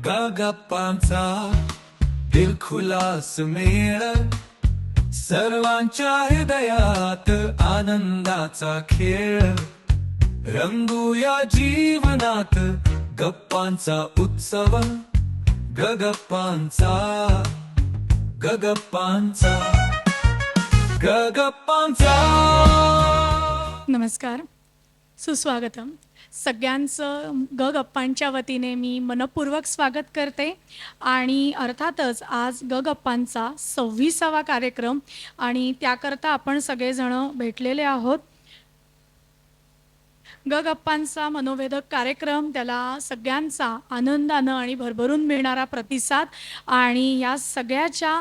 गप्पांचा दिलखुलास मेळ, सर्वांच्या हृदयात आनंदाचा खेळ. रंगूया जीवनात गप्पांचा उत्सव, गप्पांचा गप्पांचा गप्पांचा. नमस्कार, सुस्वागतम. सगळ्यांचं गप्पांच्या वतीने मी मनपूर्वक स्वागत करते. आणि अर्थातच आज गप्पांचा 26वा कार्यक्रम आणि त्याकरता आपण सगळेजण भेटलेले आहोत. गप्पांचा मनोवेधक कार्यक्रम, त्याला सगळ्यांचा आनंदानं आणि भरभरून मिळणारा प्रतिसाद आणि या सगळ्याच्या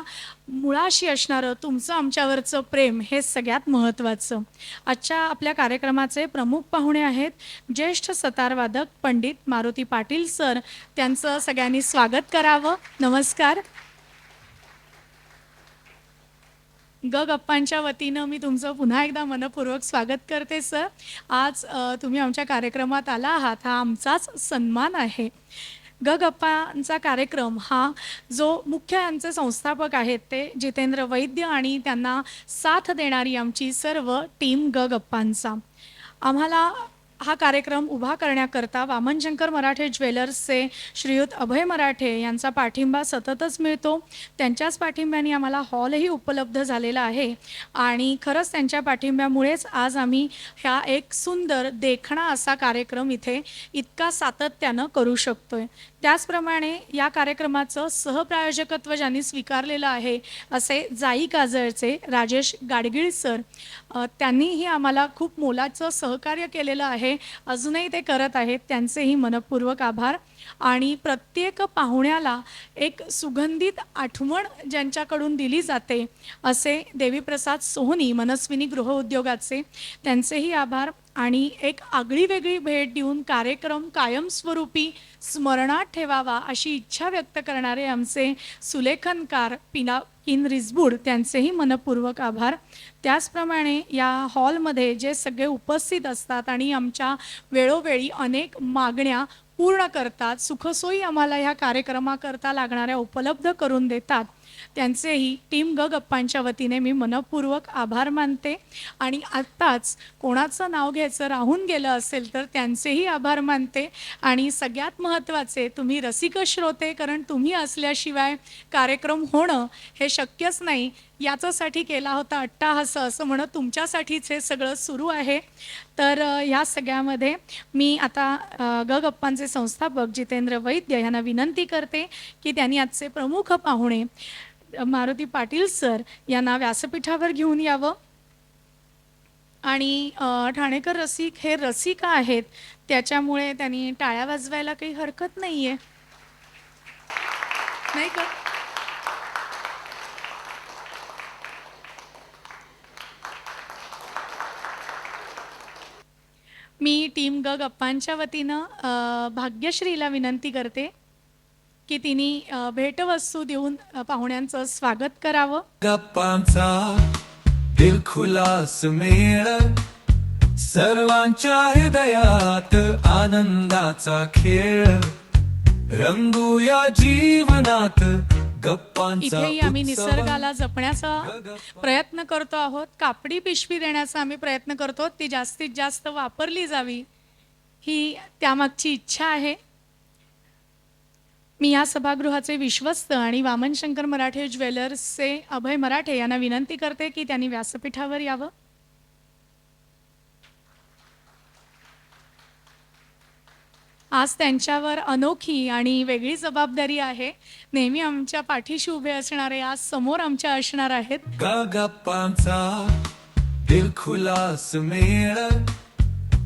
मुळाशी असणारं तुमचं आमच्यावरचं प्रेम हे सगळ्यात महत्त्वाचं. आजच्या आपल्या कार्यक्रमाचे प्रमुख पाहुणे आहेत ज्येष्ठ सतारवादक पंडित मारुती पाटील सर. त्यांचं सगळ्यांनी स्वागत करावं. नमस्कार. गप्पांच्या वतीनं मी तुमचं पुन्हा एकदा मनपूर्वक स्वागत करते सर. आज तुम्ही आमच्या कार्यक्रमात आला आहात, हा आमचाच सन्मान आहे. गप्पांचा कार्यक्रम हा जो मुख्य यांचे संस्थापक आहेत ते जितेंद्र वैद्य आणि त्यांना साथ देणारी आमची सर्व टीम गप्पांचा. आम्हाला हा कार्यक्रम उभा करण्याकरता वामनशंकर मराठे ज्वेलर्सचे श्रीयुत अभय मराठे यांचा पाठिंबा सततच मिळतो. त्यांच्याच पाठिंब्याने आम्हाला हॉलही उपलब्ध झालेला आहे आणि खरंच त्यांच्या पाठिंब्यामुळेच आज आम्ही ह्या एक सुंदर देखणा असा कार्यक्रम इथे इतका सातत्यानं करू शकतोय. त्याचप्रमाणे या कार्यक्रमाचं सहप्रायोजकत्व ज्यांनी स्वीकारलेलं आहे असे जाई काजळचे राजेश गाडगीळ सर, त्यांनीही आम्हाला खूप मोलाचं सहकार्य केलेलं आहे, अजूनही ते करत आहेत. त्यांचेही मनपूर्वक आभार. आणि प्रत्येक पाहुण्याला एक सुगंधित आठवण ज्यांच्याकडून दिली जाते असे देवीप्रसाद सोहनी मनस्विनी गृहउद्योगाचे, त्यांचेही आभार. आणि एक आगळी वेगळी भेट देऊन कार्यक्रम कायमस्वरूपी स्मरणात ठेवावा अशी इच्छा व्यक्त करणारे आमचे सुलेखनकार पिनाकिन रिसबूड, त्यांचेही मनपूर्वक आभार. त्याचप्रमाणे या हॉलमध्ये जे सगळे उपस्थित असतात आणि आमच्या वेळोवेळी अनेक मागण्या पूर्ण करतात, सुखसोयी आम्हाला ह्या कार्यक्रमाकरता लागणाऱ्या उपलब्ध करून देतात, त्यांचेही टीम गप्पांच्या वतीने मी मनपूर्वक आभार मानते. आणि आत्ताच कोणाचं नाव घ्यायचं राहून गेलं असेल तर त्यांचेही आभार मानते. आणि सगळ्यात महत्त्वाचे तुम्ही रसिक श्रोते, कारण तुम्ही असल्याशिवाय कार्यक्रम होणं हे शक्यच नाही. याच्यासाठी केला होता अट्टाहास असं म्हणत तुमच्यासाठीच हे सगळं सुरू आहे. तर ह्या सगळ्यामध्ये मी आता गप्पांचे संस्थापक जितेंद्र वैद्य यांना विनंती करते की त्यांनी आजचे प्रमुख पाहुणे मारुती पाटील सर यांना व्यासपीठावर घेऊन यावं. आणि ठाणेकर रसिक हे रसिक आहेत, त्याच्यामुळे त्यांनी टाळ्या वाजवायला काही हरकत नाहीये, नाही का? मी टीम गप्पांच्या वतीनं भाग्यश्रीला विनंती करते की तिने भेटवस्तू देऊन पाहुण्यांचं स्वागत करावं. गप्पांचा दिलखुलास मेळ, सर्वांच्या हृदयात आनंदाचा खेळ. रंगूया जीवनात गप्पांचा इथेही आम्ही उत्सव. निसर्गाला जपण्याचा प्रयत्न करतो आहोत. कापडी पिशवी देण्याचा आम्ही प्रयत्न करतो, ती जास्तीत जास्त वापरली जावी ही त्यामागची इच्छा आहे. मी या सभागृहाचे विश्वस्त आणि वामनशंकर मराठे ज्वेलर्सचे अभय मराठे यांना विनंती करते की त्यांनी व्यासपीठावर यावं. आज त्यांच्यावर अनोखी आणि वेगळी जबाबदारी आहे. नेहमी आमच्या पाठीशी उभे असणारे आज समोर आमच्या असणार आहेत. गप्पांचा दिलखुलास मेळ,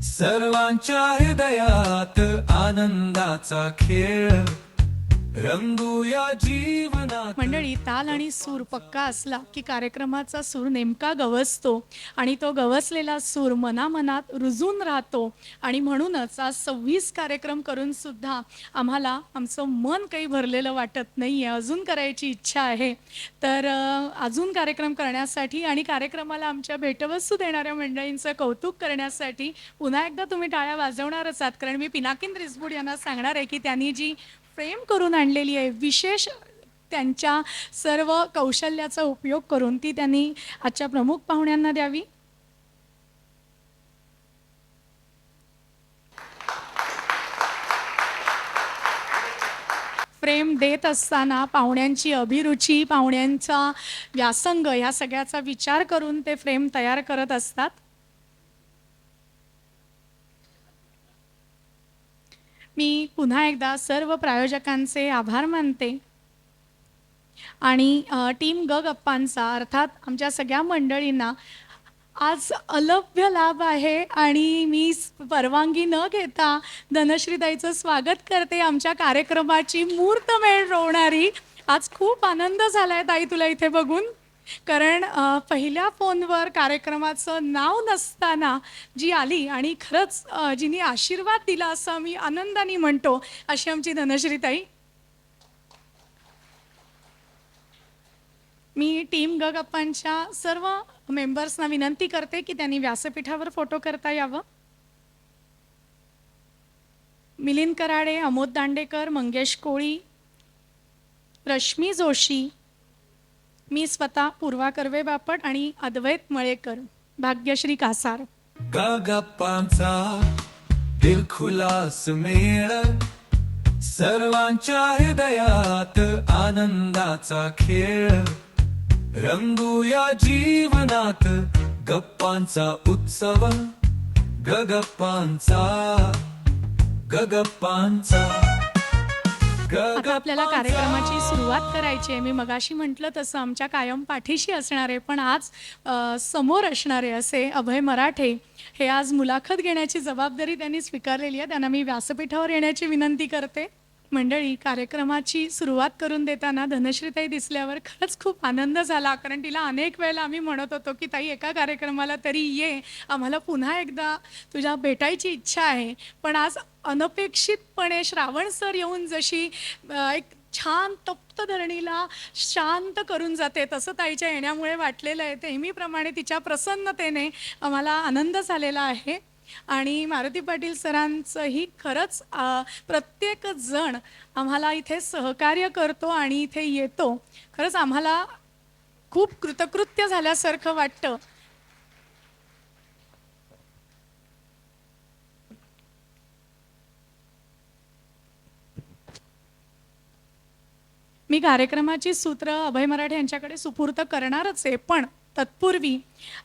सर्वांच्या हृदयात आनंदाचा खेळ. रंगूया जीवनात. मंडळी, ताल आणि सूर पक्का असला की कार्यक्रमाचा सूर नेमका गवसतो आणि तो गवसलेला सूर मनामनात रुजून राहतो. आणि म्हणूनच आज 26 कार्यक्रम करून सुद्धा आम्हाला आमचं मन काही भरलेलं वाटत नाही आहे, अजून करायची इच्छा आहे. तर अजून कार्यक्रम करण्यासाठी आणि कार्यक्रमाला आमच्या भेटवस्तू देणाऱ्या मंडळींचं कौतुक करण्यासाठी पुन्हा एकदा तुम्ही टाळ्या वाजवणारच आहात, कारण मी पिनाकिन रिसबूड यांना सांगणार आहे की त्यांनी जी फ्रेम करून आणलेली आहे विशेष त्यांच्या सर्व कौशल्याचा उपयोग करून ती त्यांनी आजच्या प्रमुख पाहुण्यांना द्यावी. फ्रेम देत असताना पाहुण्यांची अभिरुची, पाहुण्यांचा व्यासंग ह्या सगळ्याचा विचार करून ते फ्रेम तयार करत असतात. मी पुन्हा एकदा सर्व प्रायोजकांचे आभार मानते आणि टीम ग गप्पांचा अर्थात आमच्या सगळ्या मंडळींना आज अलभ्य लाभ आहे आणि मी परवानगी न घेता धनश्रीताईचं स्वागत करते. आमच्या कार्यक्रमाची मुहूर्तमेढ रोवणारी आज खूप आनंद झाला आहे ताई तुला इथे बघून, कारण पहिल्या फोनवर कार्यक्रमाचं नाव नसताना जी आली आणि खरंच जिने आशीर्वाद दिला असं मी आनंदाने म्हणतो अशी आमची धनश्रीताई. मी टीम ग गप्पांच्या सर्व मेंबर्सना विनंती करते की त्यांनी व्यासपीठावर फोटो करता यावं. मिलिंद कराडे, अमोद दांडेकर, मंगेश कोळी, रश्मी जोशी, मी स्वतः पूर्वा कर्वे बापट आणि अद्वैत मळेकर, भाग्यश्री कासार. गप्पांचा दिलखुलास मेळ, सर्वांच्या हृदयात आनंदाचा खेळ. रंगूया जीवनात गप्पांचा उत्सव, गप्पांचा गप्पांचा. आता आपल्याला कार्यक्रमाची सुरुवात करायची आहे. मी मगाशी म्हटलं तसं आमच्या कायम पाठीशी असणारे पण आज समोर असणारे असे अभय मराठे हे आज मुलाखत घेण्याची जबाबदारी त्यांनी स्वीकारलेली आहे. त्यांना मी व्यासपीठावर येण्याची विनंती करते. मंडळी, कार्यक्रमाची सुरुवात करून देताना धनश्रीताई दिसल्यावर खरंच खूप आनंद झाला, कारण तिला अनेक वेळेला आम्ही म्हणत होतो की ताई एका कार्यक्रमाला तरी ये, आम्हाला पुन्हा एकदा तुझ्या भेटायची इच्छा आहे. पण आज अनपेक्षितपणे श्रावण सर येऊन जशी एक छान तप्त धरणीला शांत करून जाते तसं ताईच्या येण्यामुळे वाटलेलं आहे. नेहमीप्रमाणे तिच्या प्रसन्नतेने आम्हाला आनंद झालेला आहे. आणि मारुती पाटील सरांचंही खरंच प्रत्येक जण आम्हाला इथे सहकार्य करतो आणि इथे येतो. खरंच आम्हाला खूप कृतकृत्य झाल्यासारखं वाटतं. मी कार्यक्रमाची सूत्र अभय मराठे यांच्याकडे सुपूर्त करणारच आहे, पण तत्पूर्वी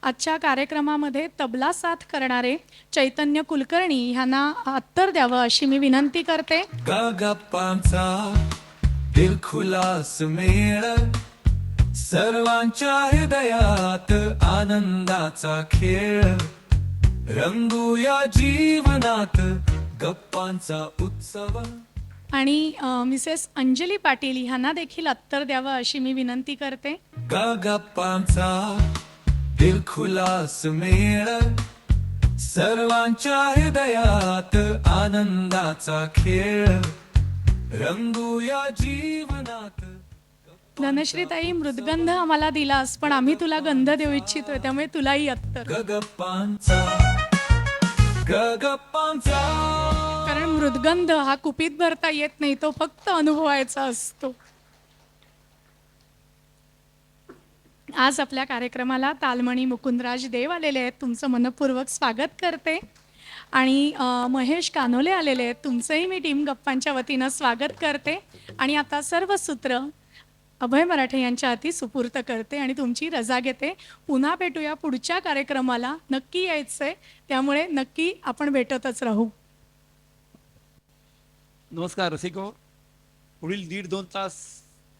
आजच्या कार्यक्रमामध्ये तबला साथ करणारे चैतन्य कुलकर्णी ह्यांना उत्तर द्यावं अशी मी विनंती करते. गप्पांचा दिलखुलास मेळ, सर्वांच्या हृदयात आनंदाचा खेळ. रंगूया जीवनात गप्पांचा उत्सव. आणि मिसेस अंजली पाटील ह्यांना देखील उत्तर द्यावं अशी मी विनंती करते. गप्पांचा दिलखुलास मेळ, सर्वांच्या हृदयात आनंदाचा खेळ. रंगूया जीवनात. धनश्रीताई, मृदगंध आम्हाला दिलास पण आम्ही तुला गंध देऊ इच्छितोय, त्यामुळे तुलाही उत्तर. गप्पांचा कारण मृदगंध हा कुपीत भरता येत नाही, तो फक्त अनुभवायचा असतो. आज आपल्या कार्यक्रमाला तालमणी मुकुंदराज देव आलेले आहेत, तुमचं मनपूर्वक स्वागत करते. आणि महेश कानोले आलेले आहेत, तुमचंही मी टीम गप्पांच्या वतीनं स्वागत करते. आणि आता सर्व सूत्र अभय मराठे यांच्या हाती सुपूर्त करते आणि तुमची रजा घेते. पुन्हा भेटूया पुढच्या कार्यक्रमाला. नक्की यायचंय, त्यामुळे नक्की आपण भेटतच राहू. नमस्कार रसिको. पुढील 1.5-2 तास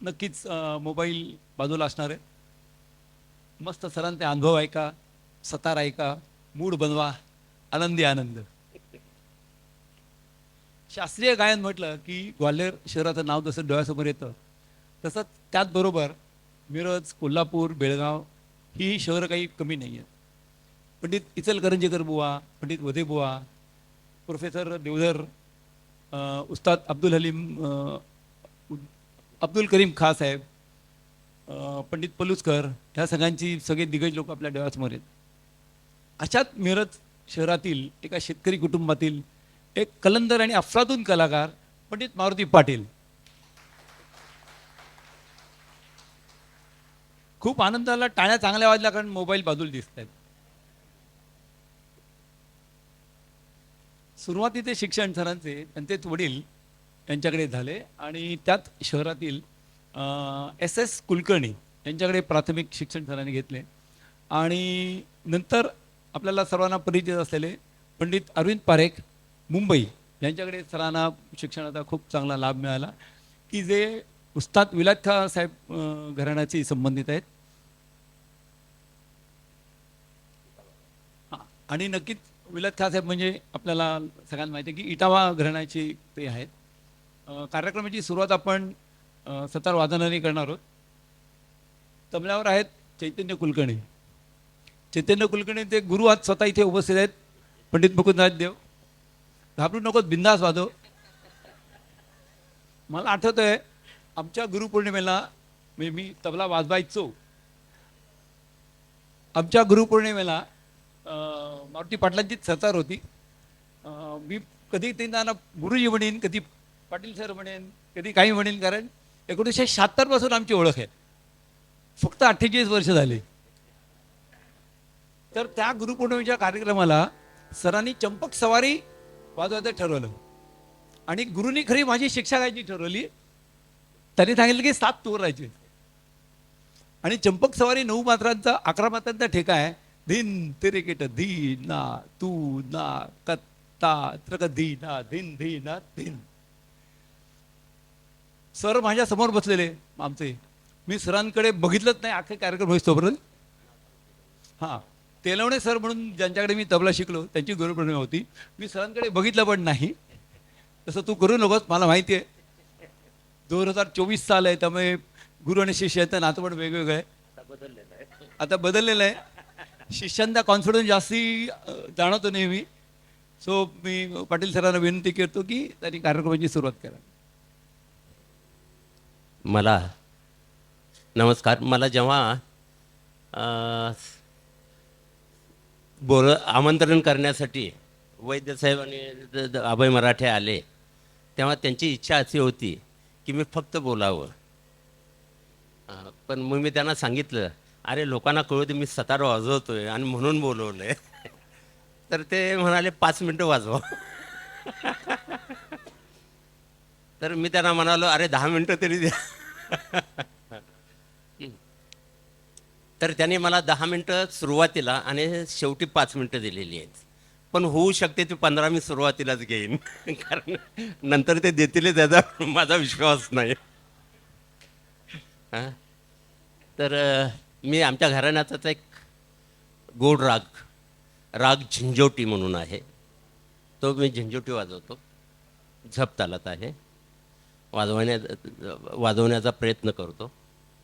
नक्कीच मोबाईल बाजूला असणार आहे. मस्त सरांचे अनुभव ऐका, सतार ऐका, मूड बनवा, आनंदी आनंद. शास्त्रीय गायन म्हटलं की ग्वाल्हेर शहराचं नाव जसं डोळ्यासमोर येतं तसंच त्याचबरोबर मिरज, कोल्हापूर, बेळगाव ही शहरं काही कमी नाही आहेत. पंडित इचलकरंजीकर बुवा, पंडित वधे बुवा, प्रोफेसर देवधर, उस्ताद अब्दुल हलीम, अब्दुल करीम खां साहेब, पंडित पलुसकर, ह्या सगळे दिग्गज लोक आपल्या डोळ्यासमोर आहेत. अशाच मिरज शहरातील एका शेतकरी कुटुंबातील एक कलंदर आणि अफलातून कलाकार पंडित मारुती पाटील खूप आनंद झाला. टाळ्या चांगल्या वाजल्या कारण मोबाईल बाजूला दिसत आहेत. सुरुवातीचे शिक्षण सरांचे त्यांचेच वडील यांच्याकडे झाले आणि त्यात शहरातील SS कुलकर्णी यांच्याकडे प्राथमिक शिक्षण सरांनी घेतले आणि नंतर आपल्याला सर्वांना परिचित असलेले पंडित अरविंद पारेख मुंबई यांच्याकडे सरांना शिक्षणाचा खूप चांगला लाभ मिळाला की जे उस्ताद विलायत खाँ साहेब घराण्याशी संबंधित आहेत. आणि नक्कीच विलायत खाँ साहेब म्हणजे आपल्याला सगळ्यांना माहिती आहे की इटावा घराण्याचे ते आहेत. कार्यक्रमाची सुरुवात आपण सतार वादनाने करणार आहोत. तबल्यावर आहेत चैतन्य कुलकर्णी. चैतन्य कुलकर्णी ते गुरु आज स्वतः इथे उपस्थित आहेत. पंडित मुकुंदराज देव, घाबरू नकोस, बिंदास वाजव. मला आठवत आहे आमच्या गुरुपौर्णिमेला मी तबला वाजवायचो. आमच्या गुरुपौर्णिमेला मारुती पाटलांची सतार होती. मी कधी त्यांना गुरुजी म्हणेन, कधी पाटील सर म्हणेन, कधी काही म्हणेन, कारण 1976 पासून आमची ओळख आहे. फक्त 48 वर्ष झाली. तर त्या गुरुपौर्णिमेच्या कार्यक्रमाला सरांनी चंपक सवारी वाजवायचं ठरवलं आणि गुरुनी खरी माझी शिक्षा घ्यायची ठरवली. त्यांनी सांगितलं की 7 तूर राहायचे आणि चंपक सवारी 9 मात्रांचा 11 मात्रांचा ठेका आहे. धिन तिरेकेट धी ना तू ना कत्ता त्रक धी ना धिन धी ना धिन. सर माझ्या समोर बसलेले आमचे. मी सरांकडे बघितलंच नाही अख्खे कार्यक्रम होईस्तोपर्यंत. हां, तेलवणे सर म्हणून ज्यांच्याकडे मी तबला शिकलो त्यांची गुरुपौर्णिमा होती. मी सरांकडे बघितलं पण नाही. तसं तू करू नकोस, मला माहिती आहे 2024 साल आहे, त्यामुळे गुरु आणि शिष्याचं नातं पण वेगवेगळं आहे. आता बदललेलं आहे. शिष्यांचा कॉन्फिडन्स जास्ती जाणवतो नेहमी. सो मी पाटील सरांना विनंती करतो की त्यांनी कार्यक्रमाची सुरुवात करा. मला नमस्कार. मला जेव्हा आमंत्रण करण्यासाठी वैद्यसाहेब आणि अभय मराठे आले तेव्हा त्यांची इच्छा अशी होती की मी फक्त बोलावं. पण मग मी त्यांना सांगितलं, अरे लोकांना कळू दे मी सतार वाजवतोय आणि म्हणून बोलवलंय. तर ते म्हणाले 5 मिनटं वाजवा. तर मी त्यांना म्हणालो, अरे 10 मिनटं तरी द्या. तर त्यांनी मला 10 मिनटं सुरुवातीला आणि शेवटी 5 मिनटं दिलेली आहेत. पण होऊ शकते ते 15 मी सुरुवातीलाच घेईन, कारण नंतर ते देतील त्याचा माझा विश्वास नाही. हां, तर मी आमच्या घराण्याचाच एक गोड राग झिंजोटी म्हणून आहे, तो मी झिंजोटी वाजवतो. झप तालात आहे. वाजवण्याचा प्रयत्न करतो.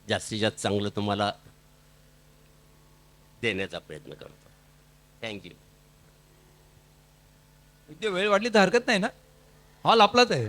जास्तीत जास्त चांगलं तुम्हाला देण्याचा प्रयत्न करतो. थँक्यू. इथे वेळ वाटली तर हरकत नाही ना, हॉल आपलाच आहे.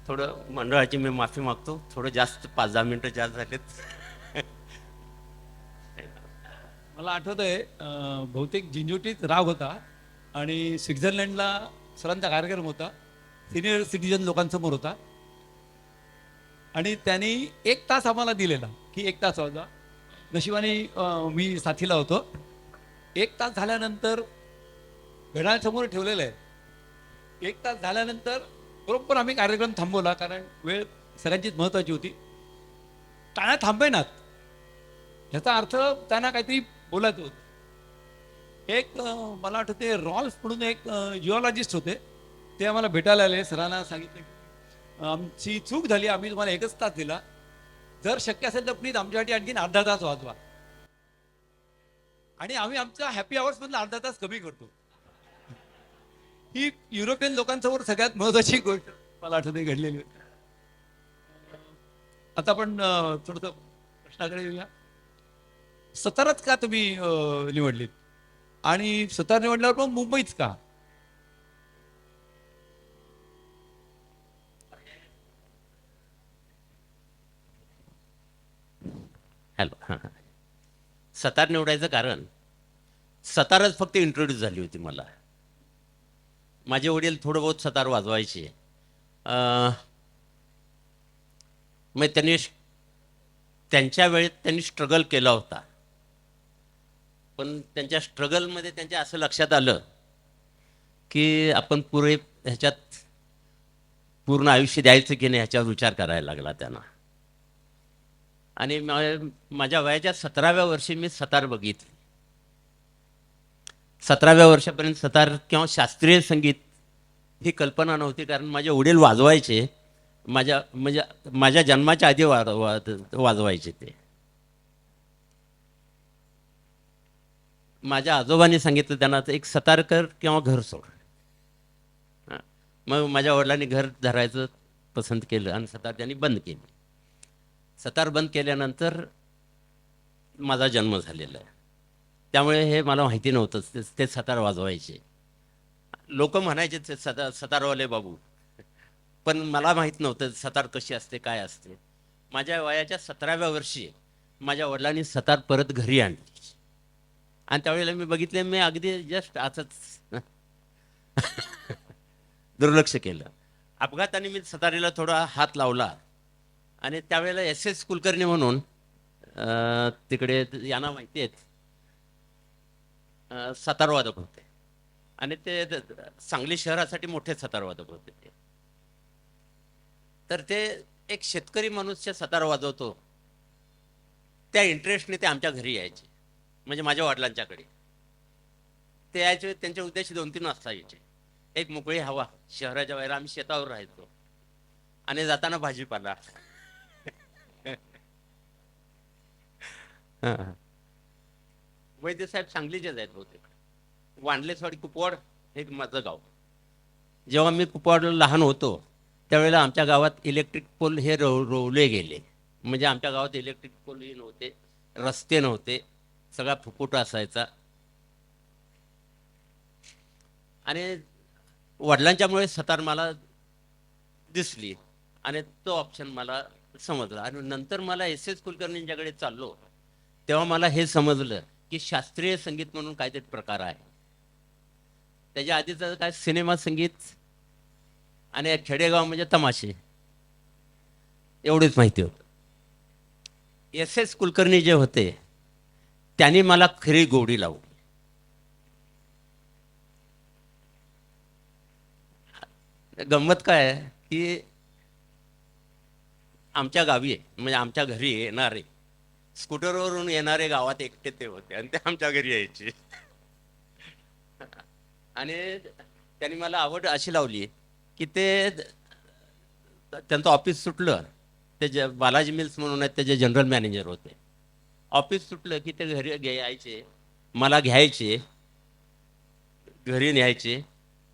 थोडं मंडळाची मी माफी मागतो, थोडं जास्त 5-10 मिनिटं जास्त झालेत. मला आठवतंय बहुतेक जिंजोटीत राग होता आणि स्वित्झर्लंडला सरांचा कार्यक्रम होता, सिनियर सिटीजन लोकांसमोर होता आणि त्यांनी 1 तास आम्हाला दिलेला की 1 तास होता. नशिबाने मी साथीला होतो. 1 तास झाल्यानंतर घड्याळ समोर ठेवलेलं आहे. 1 तास झाल्यानंतर बरोबर आम्ही कार्यक्रम थांबवला, कारण वेळ सगळ्यांचीच महत्वाची होती. टाळ्या थांबेनात, ह्याचा अर्थ त्यांना काहीतरी बोलायचं होतं. एक मला आठवते रॉल्फ म्हणून एक जिओलॉजिस्ट होते, ते आम्हाला भेटायला आले. सरांना सांगितलं की आमची चूक झाली, आम्ही तुम्हाला 1च तास दिला, जर शक्य असेल तर प्लीज आमच्यासाठी आणखीन अर्धा तास वाजवा. आणि आम्ही आमच्या हॅपी आवर्स मधला अर्धा तास कमी करतो. ही युरोपियन लोकांसमोर सगळ्यात महत्वाची गोष्ट मला आठवते घडलेली होती. आता आपण थोडस प्रश्नाकडे येऊया. सताराच का तुम्ही निवडलीत आणि सतारा निवडल्यावर मग मुंबईच का? हॅलो. हां हां. सतार निवडायचं कारण, सतारच फक्त इंट्रोड्यूस झाली होती मला. माझे वडील थोडं बहुत सतार वाजवायचे. मग त्यांच्या वेळेत त्यांनी स्ट्रगल केला होता, पण त्यांच्या स्ट्रगलमध्ये त्यांच्या असं लक्षात आलं की आपण ह्याच्यात पूर्ण आयुष्य द्यायचं की नाही ह्याच्यावर विचार करायला लागला त्यांना. आणि माझ्या वयाच्या 17व्या वर्षी मी सतार बघितली. 17व्या वर्षापर्यंत सतार किंवा शास्त्रीय संगीत ही कल्पना नव्हती, कारण माझे वडील वाजवायचे. माझ्या जन्माच्या आधी वाजवायचे ते. माझ्या आजोबांनी सांगितलं त्यांना, एक सतार कर किंवा घर सोड. मग माझ्या वडिलांनी घर धरायचं पसंत केलं आणि सतार त्यांनी बंद केली. सतार बंद केल्यानंतर माझा जन्म झालेला आहे. त्यामुळे हे मला माहिती नव्हतं ते सतार वाजवायचे. लोक म्हणायचे ते सतारवाले बाबू, पण मला माहीत नव्हतं सतार कशी असते, काय असते. माझ्या वयाच्या 17व्या वर्षी माझ्या वडिलांनी सतार परत घरी आणली आणि त्यावेळेला मी बघितले, मी अगदी जस्ट असंच दुर्लक्ष केलं. अपघाताने मी सतारीला थोडा हात लावला आणि त्यावेळेला SS कुलकर्णी म्हणून तिकडे यांना माहिती आहेत सतारवादक होते आणि ते सांगली शहरासाठी मोठे सतारवादक होते ते. तर ते एक शेतकरी मनुष्य सतार वाजवतो त्या इंटरेस्टने ते आमच्या घरी यायचे, म्हणजे माझ्या वडिलांच्याकडे ते यायचे. त्यांचे उद्देश 2-3 वाजता यायचे. एक मोकळी हवा, शहराच्या बाहेर, आम्ही शेतावर राहायचो आणि जाताना भाजीपाला. वैद्य साहेब सांगलीचेच आहेत बहुतेक. वांडलेसवाडी कुपवाड हे माझं गाव. जेव्हा मी कुपवाडला लहान होतो त्यावेळेला आमच्या गावात इलेक्ट्रिक पोल हे रोवले गेले. म्हणजे आमच्या गावात इलेक्ट्रिक पोलही नव्हते, रस्ते नव्हते, सगळा फुफुटा असायचा. आणि वडिलांच्यामुळे सतार मला दिसली आणि तो ऑप्शन मला समजला. आणि नंतर मला SS कुलकर्णींच्याकडे चाललो तेव्हा मला हे समजलं की शास्त्रीय संगीत म्हणून काहीतरी प्रकार आहे. त्याच्या आधीचं काय सिनेमा संगीत आणि खेडेगाव म्हणजे तमाशे, एवढेच माहिती होतं. SS कुलकर्णी जे होते त्यांनी मला खरी गोडी लावली. गंमत काय आहे की आमच्या गावी म्हणजे आमच्या घरी येणारे, स्कूटरवरून येणारे गावात एकटे ते होते आणि ते आमच्या घरी यायचे. आणि त्यांनी मला आवड अशी लावली की ते त्यांचं ऑफिस सुटलं, ते बालाजी मिल्स म्हणून आहेत त्याचे जनरल मॅनेजर होते. ऑफिस सुटलं की ते घरी यायचे, मला घ्यायचे, घरी न्यायचे,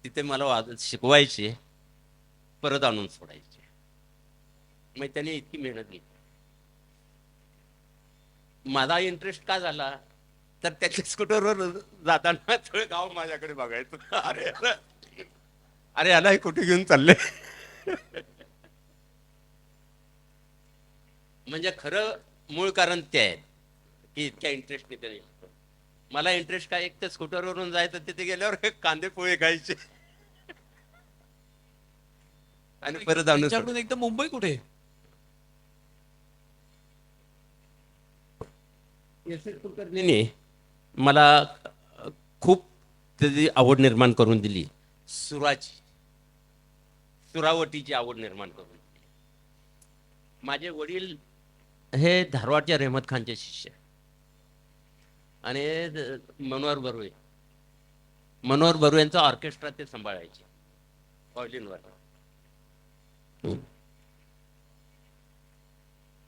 तिथे मला शिकवायचे, परत आणून सोडायचे. मग त्यांनी इतकी मेहनत घेतली. माझा इंटरेस्ट का झाला तर त्याच्या स्कूटरवर जाताना थोडं गाव माझ्याकडे बघायचं. अरे अरे याला कुठे घेऊन चालले. म्हणजे खरं मूळ कारण ते आहे की इतक्या इंटरेस्टने ते मला इंटरेस्ट काय, एक तर स्कूटरवरून जायचं, तिथे गेल्यावर कांदे पोहे खायचे आणि परत आणून त्यांच्याकडून एकदम मुंबई कुठे? एस एस कुलकर्णीने मला खूप त्याची आवड निर्माण करून दिली, सुरावटीची आवड निर्माण करून दिली. माझे वडील हे धारवाडच्या रेहमत खानचे शिष्य आणि मनोहर बरुवेंचा ऑर्केस्ट्रा ते सांभाळायचे व्हायोलिनवर.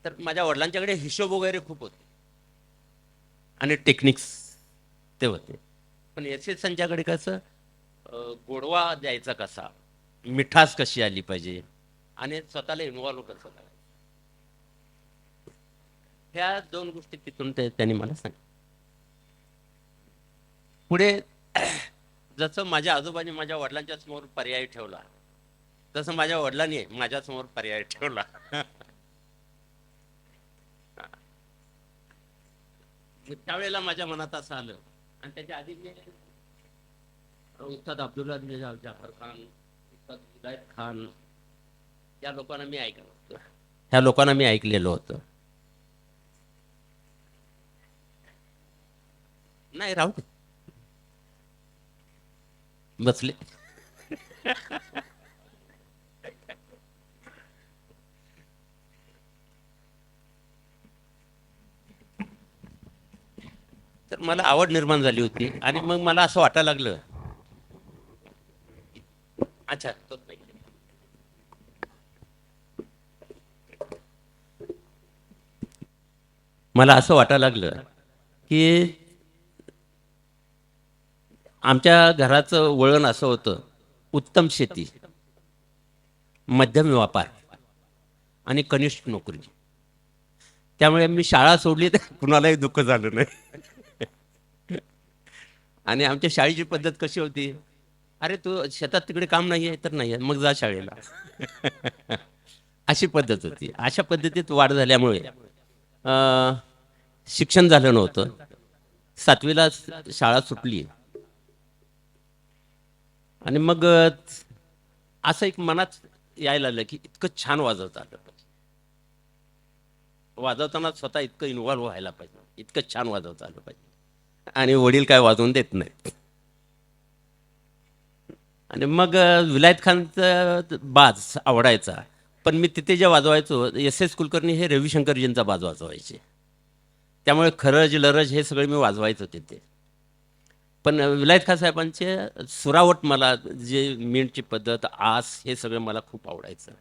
तर माझ्या वडिलांच्याकडे हिशोब वगैरे खूप होते आणि टेक्निक्स ते होते. पण एस एस यांच्याकडे कसं गोडवा द्यायचा कसा, मिठास कशी आली पाहिजे आणि स्वतःला इन्व्हॉल्व कसं करायचं, ह्या दोन गोष्टी तिथून त्यांनी मला सांगितलं. पुढे जसं माझ्या आजोबांनी माझ्या वडिलांच्या समोर पर्याय ठेवला, तसं माझ्या वडिलांनी माझ्या समोर पर्याय ठेवला. त्यावेळेला माझ्या मनात असं आलं. आणि त्याच्या आधी मी उस्ताद अब्दुल्ला जाफर खान, उस्ताद हिदायत खान, या लोकांना मी ऐकलं होतं, ह्या लोकांना मी ऐकलेलं होतं. नाही राहू दे, बसले. तर मला आवड निर्माण झाली होती आणि मग मला असं वाटायला लागलं, अच्छा तोच नाही, मला असं वाटायला लागलं की आमच्या घराचं वळण असं होतं, उत्तम शेती, मध्यम व्यापार आणि कनिष्ठ नोकरी. त्यामुळे मी शाळा सोडली तर कुणालाही दुःख झालं नाही. आणि आमच्या शाळेची पद्धत कशी होती, अरे तू शेतात तिकडे काम नाही आहे तर नाही आहे, मग जा शाळेला. अशी पद्धत होती. अशा पद्धतीत वाढ झाल्यामुळे शिक्षण झालं नव्हतं. 7वीला शाळा सुटली आणि मग असं एक मनात यायला लागलं की इतकं छान वाजवता आलं पाहिजे, वाजवताना स्वतः इतकं इन्व्हॉल्व व्हायला पाहिजे, इतकं छान वाजवता आलं पाहिजे. आणि वडील काय वाजवून देत नाहीत. आणि मग विलायत खानचा बाज आवडायचा, पण मी तिथे जे वाजवायचो, एस एस कुलकर्णी हे रविशंकरजींचा बाज वाजवायचे. त्यामुळे खरज लरज हे सगळे मी वाजवायचो तिथे. पण विलायत खान साहेबांचे सुरावट, मला जे मींटची पद्धत, आस, हे सगळं मला खूप आवडायचं.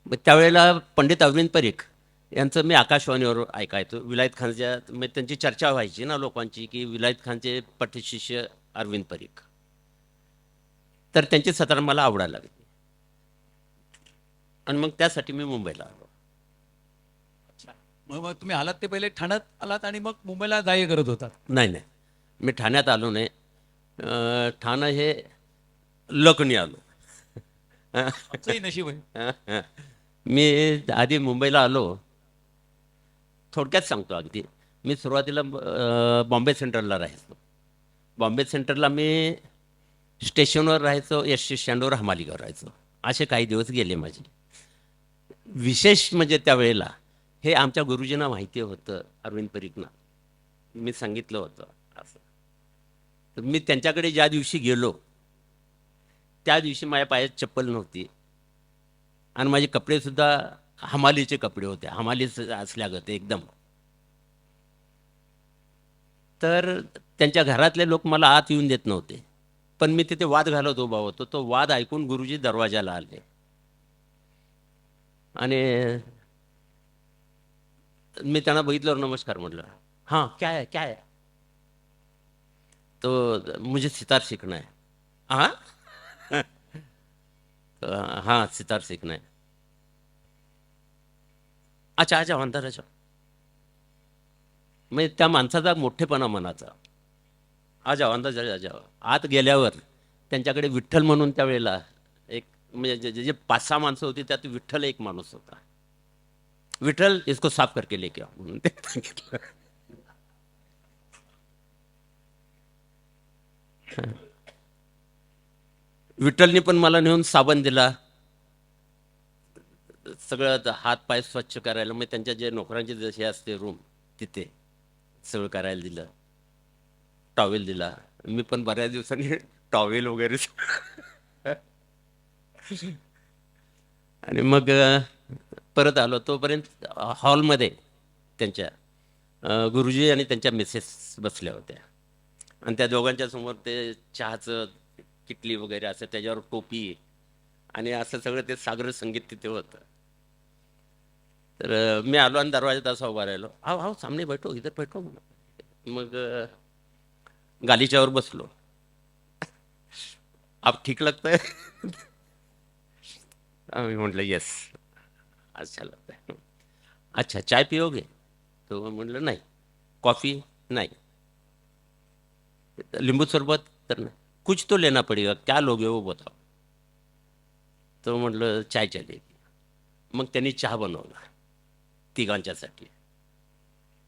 मग त्यावेळेला पंडित अरविंद परीख यांचं मी आकाशवाणीवर ऐकायचो. विलायत खानच्या मग त्यांची चर्चा व्हायची ना लोकांची की विलायत खानचे पठशिष्य अरविंद परीख, तर त्यांची सतरा मला आवडायला लागली आणि मग त्यासाठी मी मुंबईला आलो. मग तुम्ही आलात ते पहिले ठाण्यात आलात आणि मग मुंबईला जाय करत होतात? नाही नाही, मी ठाण्यात आलो नाही. ठाणं हे लकनी आलो. आमचंही नशीब आहे. मी आधी मुंबईला आलो. थोडक्यात सांगतो अगदी. मी सुरुवातीला बॉम्बे सेंट्रलला राहायचो. बॉम्बे सेंट्रलला मी स्टेशनवर राहायचो, एस टी स्टँडवर हमालीवर राहायचो. असे काही दिवस गेले माझे. विशेष म्हणजे त्यावेळेला हे आमच्या गुरुजींना माहिती होतं, अरविंद परीखना मी सांगितलं होतं असं. तर मी त्यांच्याकडे ज्या दिवशी गेलो त्या दिवशी माझ्या पायात चप्पल नव्हती आणि माझे कपडेसुद्धा हमालीचे कपडे होते, हमाली असल्यागत एकदम. तर त्यांच्या घरातले लोक मला आत येऊन देत नव्हते, पण मी तिथे वाद घालत उभा होतो. तो वाद ऐकून गुरुजी दरवाजाला आले आणि मी त्यांना बघितल्यावर नमस्कार म्हटलं. हाँ क्या है क्या है? तो मुझे सितार सीखना है. हाँ हाँ सितार सीखना है. अच्छा अच्छा अंदर अच्छा. म्हणजे त्या माणसाचा मोठेपणा मनाचा. जाओ अंदर जा जाओ. आत गेल्यावर त्यांच्याकडे विठ्ठल म्हणून त्यावेळेला एक म्हणजे जे 5-6 माणसं होती त्यात विठ्ठल एक माणूस होता. विठ्ठल इसको साफ करके लेके आओ म्हणून ते सांगितलं. विठ्ठलनी पण मला नेऊन साबण दिला, सगळं हात पाय स्वच्छ करायला. मग त्यांच्या जे नोकरांचे जसे असते रूम तिथे सगळं करायला दिलं, टॉवेल दिला. मी पण बऱ्याच दिवसांनी टॉवेल वगैरे आणि मग परत आलो. तोपर्यंत हॉलमध्ये त्यांच्या गुरुजी आणि त्यांच्या मिसेस बसल्या होत्या आणि त्या दोघांच्या समोर ते चहाचं किटली वगैरे असं, त्याच्यावर टोपी आणि असं सगळं ते सागर संगीत तिथे होतं. तर मी आलो आणि दरवाजात असा उभा राहिलो. आओ आओ सामने बैठो, इधर बैठो म्हणून. मग गालीच्यावर बसलो. आप ठीक लगता है? मी म्हटलं येस, अच्छा लगता है. अच्छा चाय पिओगे? तो म्हटलं नाही. कॉफी नाही. लिंबू सरबत तर नाही. कुछ तो लेना पड़ेगा, क्या लोगे वो बताओ. तो म्हटलं चाय चलेगी. मग त्यांनी चहा बनवला तिघांच्यासाठी.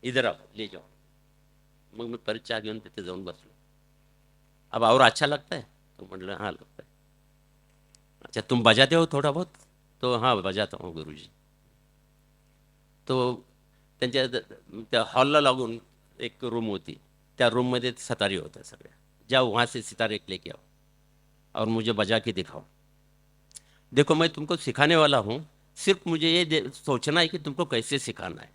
इधर आओ ले जाओ. मग मी परत चहा घेऊन तिथे जाऊन बसलो. अब और अच्छा लगता है? तो म्हटलं हाँ लगता है. अच्छा तुम बजाते हो थोड़ा बहुत? तो हाँ बजाता हूँ गुरुजी. तो त्यांच्या त्या हॉलला लागून एक रूम होती, त्या रूममध्ये सतारी होत्या सगळ्या. जाओ वहाँ से सितारे लेके आओ और मुझे बजा के दिखाओ. देखो मैं तुमको सिखाने वाला हूँ, सिर्फ मुझे ये सोचना है कि तुमको कैसे सिखाना है.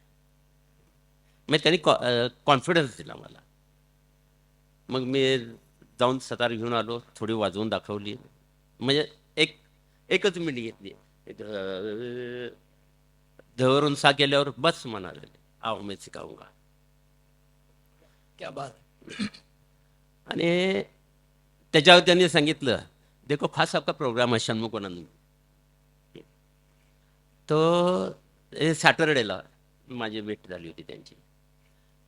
मैं त्यांनी कॉन्फिडन्स दिला मला. मग मी जाऊन सतार घेऊन आलो, थोडी वाजवून दाखवली. म्हणजे एकच मिनिट घेतली. धवरून सा केल्यावर बस म्हणाले, आओ मैं सिखाऊंगा. क्या बात. आणि त्याच्यावर त्यांनी सांगितलं, देखो खास आपका प्रोग्राम है षण्मुखानंद. तो सॅटरडेला माझी भेट झाली होती त्यांची.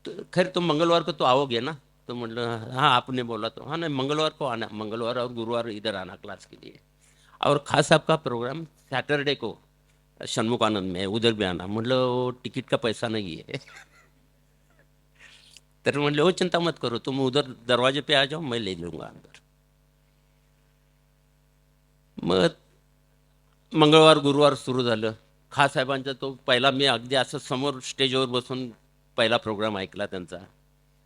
तो खैर तो मंगलवार को तो आओगे ना? तो म्हटलं हाँ आपने बोला तो. हाँ नहीं मंगलवार को आना, मंगलवार और गुरुवार इधर आना क्लास के लिए. और खास आपका प्रोग्राम सैटरडे को षण्मुखानंद में है, उधर भी आना. म्हटलं वो टिकट का पैसा नहीं है. तर म्हटले हो चिंता मत करो, तुम उधर दरवाजे पे आ जाओ, मैं ले लूँगा अंदर. मग मंगळवार गुरुवार सुरू झालं. खासाहेबांचा तो पहिला मी अगदी असं समोर स्टेजवर बसून पहिला प्रोग्राम ऐकला त्यांचा.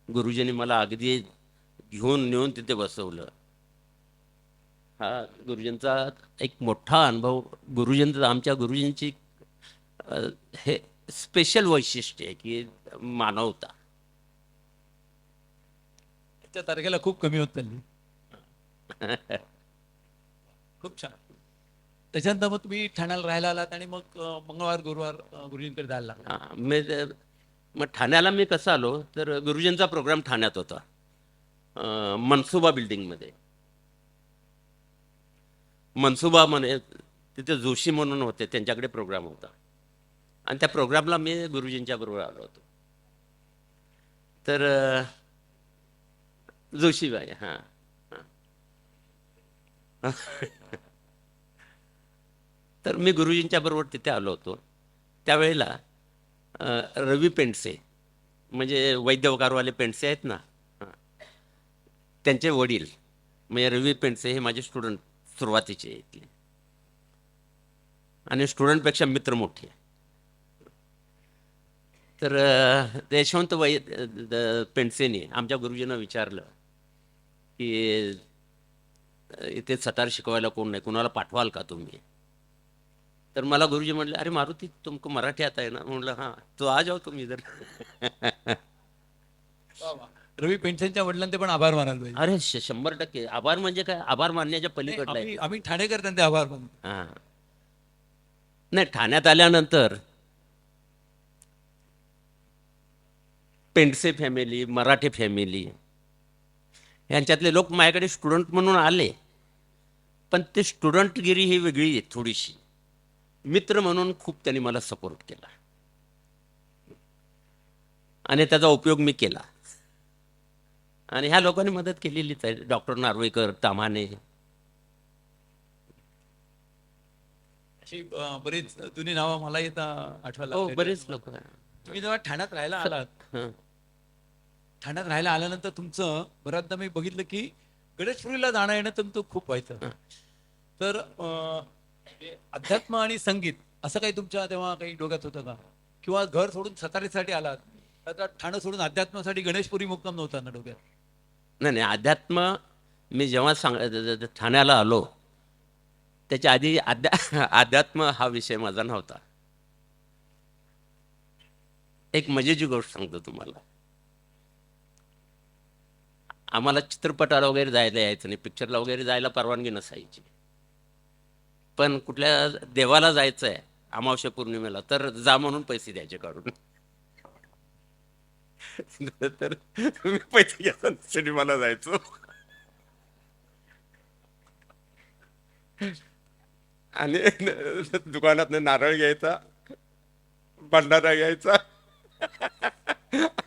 गुरुजींनी मला अगदी घेऊन नेऊन तिथे बसवलं. हा गुरुजींचा एक मोठा अनुभव. गुरुजींचा आमच्या गुरुजींची हे स्पेशल वैशिष्ट्य आहे की मानवता. त्या तारखेला खूप कमी होत चालली. खूप छान. त्याच्यानंतर मग तुम्ही ठाण्याला राहायला आलात आणि मग मंगळवार गुरुवार गुरुजींकडे जायला लागला. मग ठाण्याला मी कसं आलो तर गुरुजींचा प्रोग्राम ठाण्यात होता, मनसुबा बिल्डिंगमध्ये. मनसुबा म्हणे तिथे जोशी म्हणून होते, त्यांच्याकडे प्रोग्राम होता आणि त्या प्रोग्रामला मी गुरुजींच्या बरोबर आलो होतो. तर जोशीबाई हां तर मी गुरुजींच्या बरोबर तिथे आलो होतो. त्यावेळेला रवी पेंडसे म्हणजे वैद्यवकारवाले पेंडसे आहेत ना, त्यांचे वडील म्हणजे रवी पेंडसे हे माझे स्टुडंट सुरुवातीचे इथले आणि स्टुडंटपेक्षा मित्र मोठे. तर यशवंत पेंडसेने आमच्या गुरुजींना विचारलं की इथे सतार शिकवायला कोण नाही, कुणाला पाठवाल का तुम्ही. तर मला गुरुजी म्हणले अरे मारुती तुमको मराठी आता है ना. म्हटलं हां तो आ जाओ तुम्ही इधर. रवी पेंडसेंच्या वडिलांचे पण आभार मानायला पाहिजे. अरे 100% आभार म्हणजे काय, आभार मानण्याच्या पलीकडला आहे. आम्ही ठाणेकर त्यांचे आभार मानतो. हां नाही ठाण्यात आल्यानंतर पेंडसे फॅमिली, मराठे फॅमिली यांच्यातले लोक माझ्याकडे स्टुडंट म्हणून आले, पण ते स्टुडंटगिरी ही वेगळी आहे थोडीशी. मित्र म्हणून खूप त्यांनी मला सपोर्ट केला आणि त्याचा उपयोग मी केला. आणि ह्या लोकांनी मदत केलेलीच आहे. डॉक्टर नार्वेकर, ताम्हाणे. अशी बरीच जुनी नावं मला येत आठवायला हो लागली. बरेच लोक. तुम्ही जेव्हा ठाण्यात राहायला आलात, ठाण्यात राहायला आल्यानंतर तुमचं बऱ्याचदा मी बघितलं की गणेशपुरीला जाणं येणं तुमचं खूप व्हायचं. तर हे अध्यात्म आणि संगीत असं काही तुमच्या तेव्हा काही डोक्यात होतं का? किंवा घर सोडून सतारीसाठी आलात तर ठाणं सोडून अध्यात्मासाठी गणेशपुरी मुक्काम नव्हता ना डोक्यात? नाही नाही, अध्यात्म मी जेव्हा ठाण्याला आलो त्याच्या आधी अध्यात्म हा विषय माझा नव्हता. एक मजेची गोष्ट सांगतो तुम्हाला. आम्हाला चित्रपटाला वगैरे जायला यायचं नाही, पिक्चरला वगैरे जायला परवानगी नसायची. पण कुठल्या देवाला जायचं आहे अमावस्या पौर्णिमेला तर जा म्हणून पैसे द्यायचे काढून. तर तुम्ही पैसे घ्या सिनेमाला जायचो. आणि दुकानात नारळ घ्यायचा, भंडारा घ्यायचा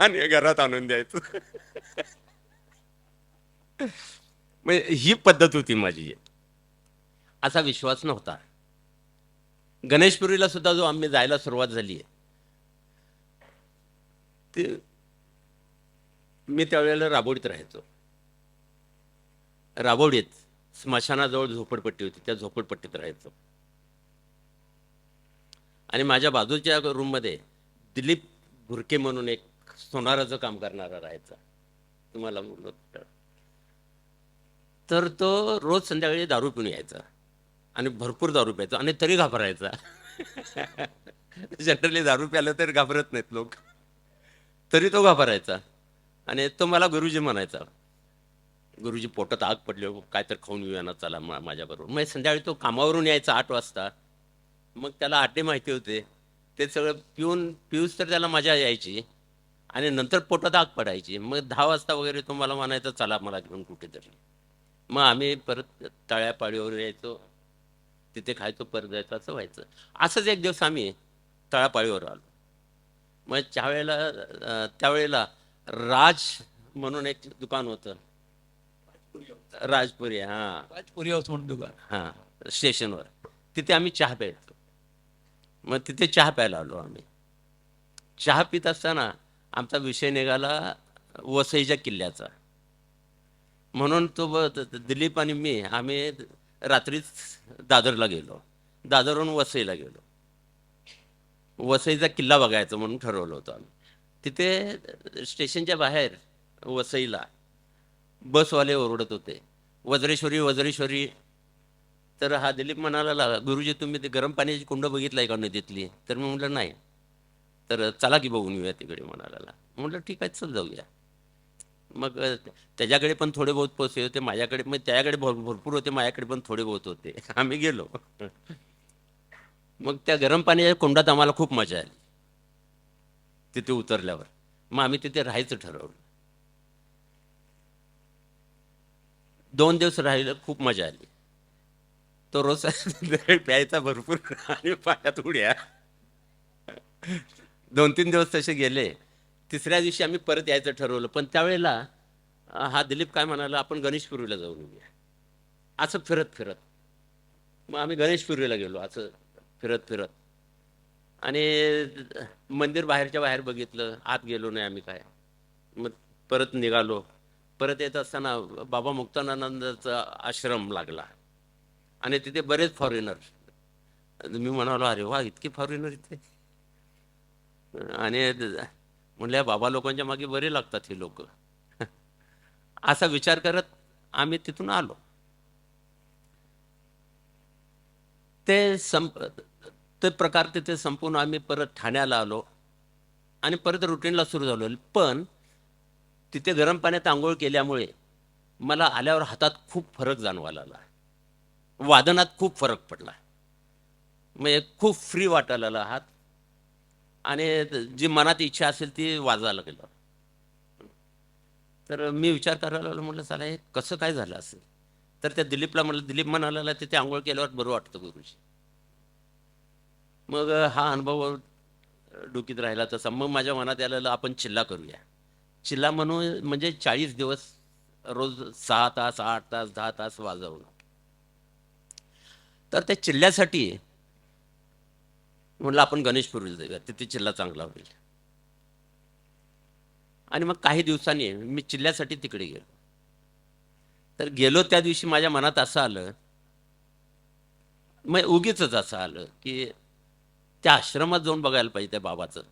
आणि घरात आणून द्यायचं. म्हणजे ही पद्धत होती माझी. असा विश्वास नव्हता. गणेशपुरीला सुद्धा जो आम्ही जायला सुरुवात झाली आहे ते मी त्यावेळेला राबोडीत राहायचो. राबोडीत स्मशानाजवळ झोपडपट्टी होती, त्या झोपडपट्टीत राहायचो. आणि माझ्या बाजूच्या रूममध्ये दिलीप भुरके म्हणून एक सोनाराचं काम करणारा राहायचा. तुम्हाला तर तो रोज संध्याकाळी दारू पिऊन यायचा आणि भरपूर दारू प्यायचा आणि तरी घाबरायचा. जनरली दारू प्यायला तरी घाबरत नाहीत लोक, तरी तो घाबरायचा. आणि तो मला गुरुजी म्हणायचा, गुरुजी पोटात आग पडली, काय तर खाऊन येऊया ना, चला माझ्याबरोबर. मग संध्याकाळी तो कामावरून यायचा 8 वाजता. मग त्याला आटे माहिती होते, ते सगळं पिऊस तर त्याला मजा यायची आणि नंतर पोटात आग पडायची. मग 10 वाजता वगैरे तो मला म्हणायचा, चला मला घेऊन कुठेतरी. मग आम्ही परत तळ्यापाळीवर यायचो, तिथे खायचो, परत जायचो, असं व्हायचं. असंच एक दिवस आम्ही तळापाळीवर आलो. मग त्यावेळेला राज म्हणून एक दुकान होतं, राजपुरी. हां राजपुरी हाऊस म्हणून दुकान. हां, स्टेशनवर. तिथे आम्ही चहा प्यायचो. मग तिथे चहा प्यायला आलो आम्ही. चहा पित असताना आमचा विषय निघाला वसईच्या किल्ल्याचा. म्हणून दिलीप आणि मी आम्ही रात्रीच दादरला गेलो, दादरहून वसईला गेलो. वसईचा किल्ला बघायचा म्हणून ठरवलं होतं आम्ही. तिथे स्टेशनच्या बाहेर वसईला बसवाले ओरडत होते, वज्रेश्वरी वज्रेश्वरी. तर हा दिलीप म्हणाला, गुरुजी तुम्ही ते गरम पाण्याची कुंड बघितलाय का नदीतली? तर मी म्हटलं नाही. तर चला की बघून येऊया तिकडे म्हणाला. म्हटलं ठीक आहे, चल जाऊया. मग त्याच्याकडे पण थोडे बहुत पैसे होते, माझ्याकडे मग त्याच्याकडे भरपूर होते, माझ्याकडे पण थोडे बहुत होते. आम्ही गेलो. मग त्या गरम पाण्याच्या कुंडात आम्हाला खूप मजा आली. तिथे उतरल्यावर मग आम्ही तिथे राहायचं ठरवलं. 2 दिवस राहिलं, खूप मजा आली. तो रोज प्यायचा भरपूर आणि पाण्यात उड्या. 2-3 दिवस तसे गेले. 3ऱ्या दिवशी आम्ही परत यायचं ठरवलं. पण त्यावेळेला हा दिलीप काय म्हणाला, आपण गणेशपुरीला जाऊन येऊया. असं फिरत फिरत मग आम्ही गणेशपुरीला गेलो, असं फिरत फिरत. आणि मंदिर बाहेरच्या बाहेर बघितलं, आत गेलो नाही आम्ही काय. मग परत निघालो. परत येत असताना बाबा मुक्तानंदाचा आश्रम लागला आणि तिथे बरेच फॉरेनर. मी म्हणालो, अरे वा, इतके फॉरेनर इथे. आणि म्हणल्या बाबा लोकांच्या मागे बरे लागतात हे लोक. असा विचार करत आम्ही तिथून आलो. ते प्रकार तिथे संपून आम्ही परत ठाण्याला आलो आणि परत रुटीनला सुरू झालो. पण तिथे गरम पाण्यात आंघोळ केल्यामुळे मला आल्यावर हातात खूप फरक जाणवायला लागला, वादनात खूप फरक पडला. म्हणजे खूप फ्री वाटायला लागला हात, आणि जी मनात इच्छा असेल ती वाजायला गेलं. तर मी विचार करायला लागलो, म्हटलं चला हे कसं काय झालं असेल. तर त्या दिलीपला म्हटलं, दिलीप म्हणाला तिथे आंघोळ केल्यावर बरं वाटतं गुरुजी. मग हा अनुभव डोकीत राहिला तसा. मग माझ्या मनात आलेलं, आपण चिल्ला करूया. चिल्ला म्हणून म्हणजे 40 दिवस रोज 6 तास 8 तास 10 तास वाजवणं. तर त्या चिल्ल्यासाठी म्हटलं आपण गणेशपुरीला जाऊया, तिथे चिल्ला चांगला होईल. आणि मग काही दिवसांनी मी चिल्ल्यासाठी तिकडे गेलो. तर गेलो त्या दिवशी माझ्या मनात असं आलं, मग उगीच असं आलं की त्या आश्रमात जाऊन बघायला पाहिजे त्या बाबाचं.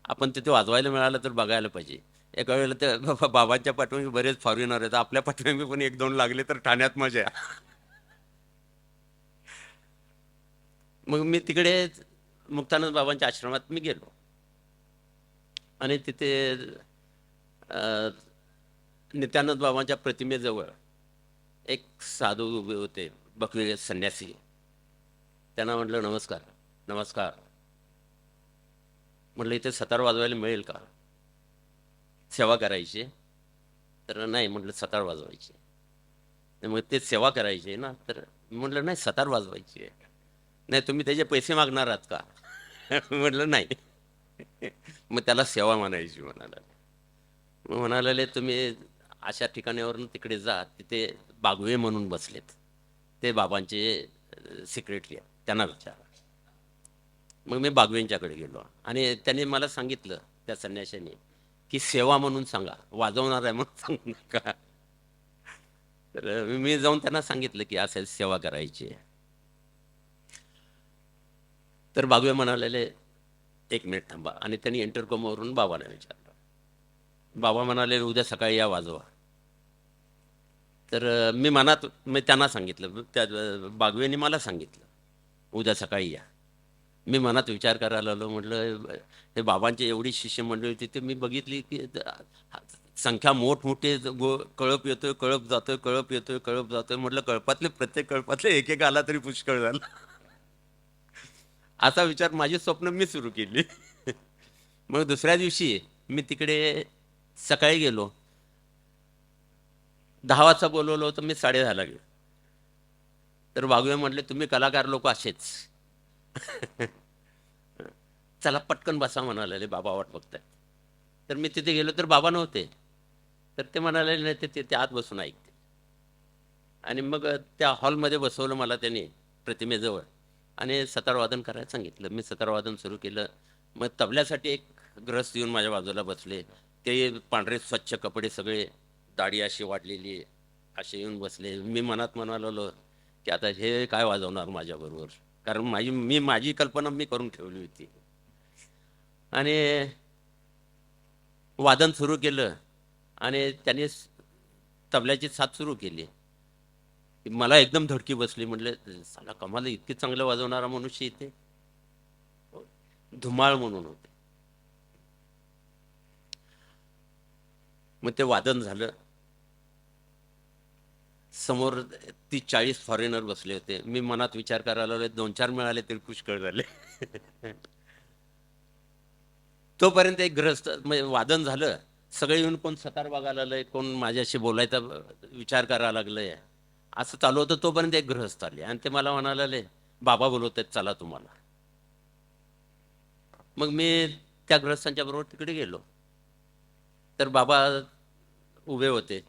आपण तिथे वाजवायला मिळालं तर बघायला पाहिजे. एका वेळेला त्या बाबांच्या पाठीमागे बरेच फॉरेनर आहेत, आपल्या पाठीमागे पण एक दोन लागले तर ठाण्यात मजा आहे. मग मी तिकडे मुक्तानंद बाबांच्या आश्रमात मी गेलो आणि तिथे नित्यानंद बाबांच्या प्रतिमेजवळ एक साधू उभे होते, बकवे संन्यासी. त्यांना म्हटलं नमस्कार. नमस्कार म्हटलं, इथे सतार वाजवायला मिळेल का? सेवा करायची. तर नाही म्हटलं, सतार वाजवायची. मग ते सेवा करायची ना, तर म्हटलं नाही, सतार वाजवायची आहे. नाही, तुम्ही त्याचे पैसे मागणार आहात का? म्हटलं नाही. मग त्याला सेवा म्हणायची म्हणाला. मग म्हणाले, तुम्ही अशा ठिकाणावरून तिकडे जा, तिथे बागवे म्हणून बसलेत, ते बाबांचे सिक्रेटरी आहेत, त्यांना विचारा. मग मी बागवेंच्याकडे गेलो आणि त्यांनी मला सांगितलं, त्या संन्याशाने, की सेवा म्हणून सांगा, वाजवणार आहे म्हणून सांगू नका. तर मी जाऊन त्यांना सांगितलं की असं सेवा करायची आहे. तर बागवे म्हणालेले, एक मिनिट थांबा. आणि त्यांनी इंटरकॉमवरून बाबांना विचारलं. बाबा म्हणाले, उद्या सकाळी या, वाजवा. तर मी मनात त्यांना सांगितलं, त्या बागवेने मला सांगितलं उद्या सकाळी या. मी मनात विचार करायला आलो, म्हटलं हे बाबांची एवढी शिष्य मंडळी होती, ते मी बघितली की संख्या मोठमोठे, कळप येतोय, कळप जातोय, कळप येतोय, कळप जातोय. म्हटलं कळपातले, प्रत्येक कळपातले एक एक आला तरी पुष्कळ झाला. असा विचार, माझी स्वप्न मी सुरू केली. मग दुसऱ्या दिवशी मी तिकडे सकाळी गेलो. 10 वाजता बोलवलं होतं, मी 10:30ला गेलो. तर बागवे म्हटले, तुम्ही कलाकार लोक असेच. चला पटकन बसा म्हणाले, बाबा वाट बघताय. तर मी तिथे गेलो तर बाबा नव्हते. तर ते म्हणाले, नाही, ते आत बसून ऐकते. आणि मग त्या हॉलमध्ये बसवलं मला त्यांनी प्रतिमेजवळ आणि सतार वादन करायला सांगितलं. मी सतार वादन सुरू केलं. मग तबल्यासाठी एक ग्रहस्थ येऊन माझ्या बाजूला बसले. ते पांढरे स्वच्छ कपडे, सगळे दाढी अशी वाढलेली, असे येऊन बसले. मी मनात म्हणालो की आता हे काय वाजवणार माझ्याबरोबर, कारण माझी कल्पना मी करून ठेवली होती. आणि वादन सुरू केलं आणि त्याने तबल्याची साथ सुरू केली. मला एकदम धडकी बसली. म्हटलं, साला कमाल, इतके चांगलं वाजवणारा मनुष्य इथे. धुमाळ म्हणून होते. मग ते वादन झालं. समोर 30-40 फॉरेनर बसले होते. मी मनात विचार करायला लागलो, 2-4 मिळाले तरी पुष्कळ झाले. तोपर्यंत एक ग्रहस्थ, म्हणजे वादन झालं, सगळे येऊन कोण सतार बघायला लागलंय, कोण माझ्याशी बोलायचा विचार करायला लागलंय, असं चालू होतं. तोपर्यंत एक गृहस्थ आले आणि ते मला म्हणाले, बाबा बोलवत आहेत, चला तुम्हाला. मग मी त्या गृहस्थांच्या बरोबर तिकडे गेलो. तर बाबा उभे होते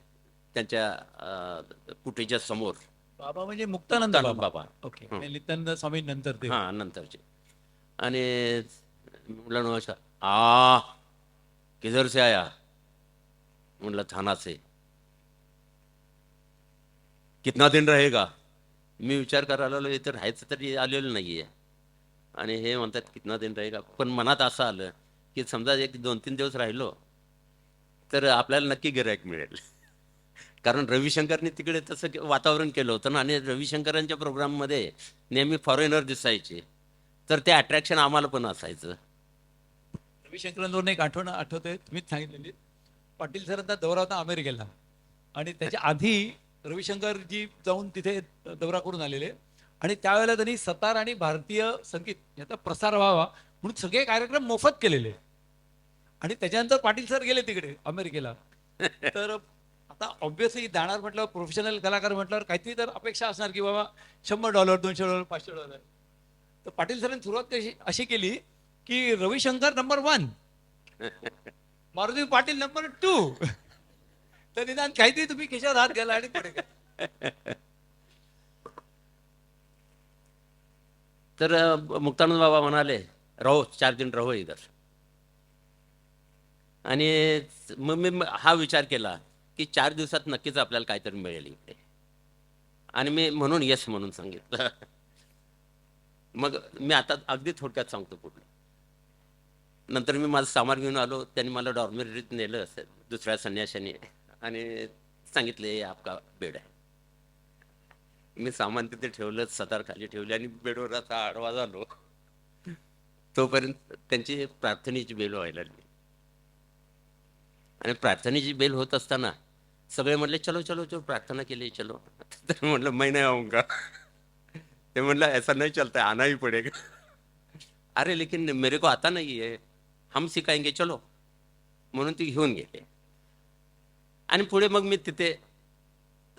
त्यांच्या कुटीच्या समोर. बाबा म्हणजे मुक्तानंद मुक्तानंद बाबा. बाबा. ओके. हं. नित्यानंद स्वामी नंतर ते. हां, नंतरचे. आणि म्हटलं, नमस्कार. किधर से आया? म्हटलं, थाना से. कितना दिन रहेगा? मी विचार करायला लागलो, इथं राहायचं तरी आलेलं नाहीये आणि हे म्हणतात कितना दिन रहेगा. पण मनात असं आलं की समजा एक 2-3 दिवस राहिलो तर आपल्याला नक्की गिरायक मिळेल. कारण रविशंकरने तिकडे तसं वातावरण केलं होतं ना, आणि रविशंकरांच्या प्रोग्राममध्ये नेहमी फॉरेनर दिसायचे, तर ते अट्रॅक्शन आम्हाला पण असायचं. रविशंकरांवरून एक आठवण आठवते, तुम्हीच सांगितलेली. पाटील सरांचा दौरा होता अमेरिकेला आणि त्याच्या आधी रविशंकरजी जाऊन तिथे दौरा करून आलेले आणि त्यावेळेला त्यांनी सतार आणि भारतीय संगीत याचा प्रसार व्हावा म्हणून सगळे कार्यक्रम मोफत केलेले. आणि त्याच्यानंतर पाटील सर गेले तिकडे अमेरिकेला. तर आता ऑब्व्हियसली जाणार म्हटलं, प्रोफेशनल कलाकार म्हटल्यावर काहीतरी तर अपेक्षा असणार की बाबा $100, $200, $500. तर पाटील सरांनी सुरुवात अशी केली की रविशंकर नंबर 1, मारुती पाटील नंबर 2. तर निदान काहीतरी तुम्ही खिशात हात घाला आणि पुढे तर मुक्तानंद बाबा म्हणाले, रहो 4 दिन रहो इधर. आणि मग मी हा विचार केला की 4 दिवसात नक्कीच आपल्याला काहीतरी मिळेल इकडे. आणि मी म्हणून येस म्हणून सांगितलं. मग मी आता अगदी थोडक्यात सांगतो पुढलं. नंतर मी माझं सामान घेऊन आलो. त्यांनी मला डॉर्मेटरीत नेलं असेल दुसऱ्या संन्याशाने आणि सांगितले हे आपका बेड आहे. मी सामान तिथे ठेवलं, सतार खाली ठेवली आणि बेडवर असा आडवा झालो. तोपर्यंत त्यांची प्रार्थनेची बेल व्हायला लागली. आणि प्रार्थनेची बेल होत असताना सगळे म्हणले चलो चलो चलो प्रार्थना केली चलो. तर म्हटलं मैं नहीं आऊंगा. ते म्हणलं ऐसा नहीं चलता है, आना ही पड़ेगा. अरे लेकिन मेरे को आता नहीं है, हम सिखाएंगे चलो. म्हणून ती घेऊन गेले. आणि पुढे मग मी तिथे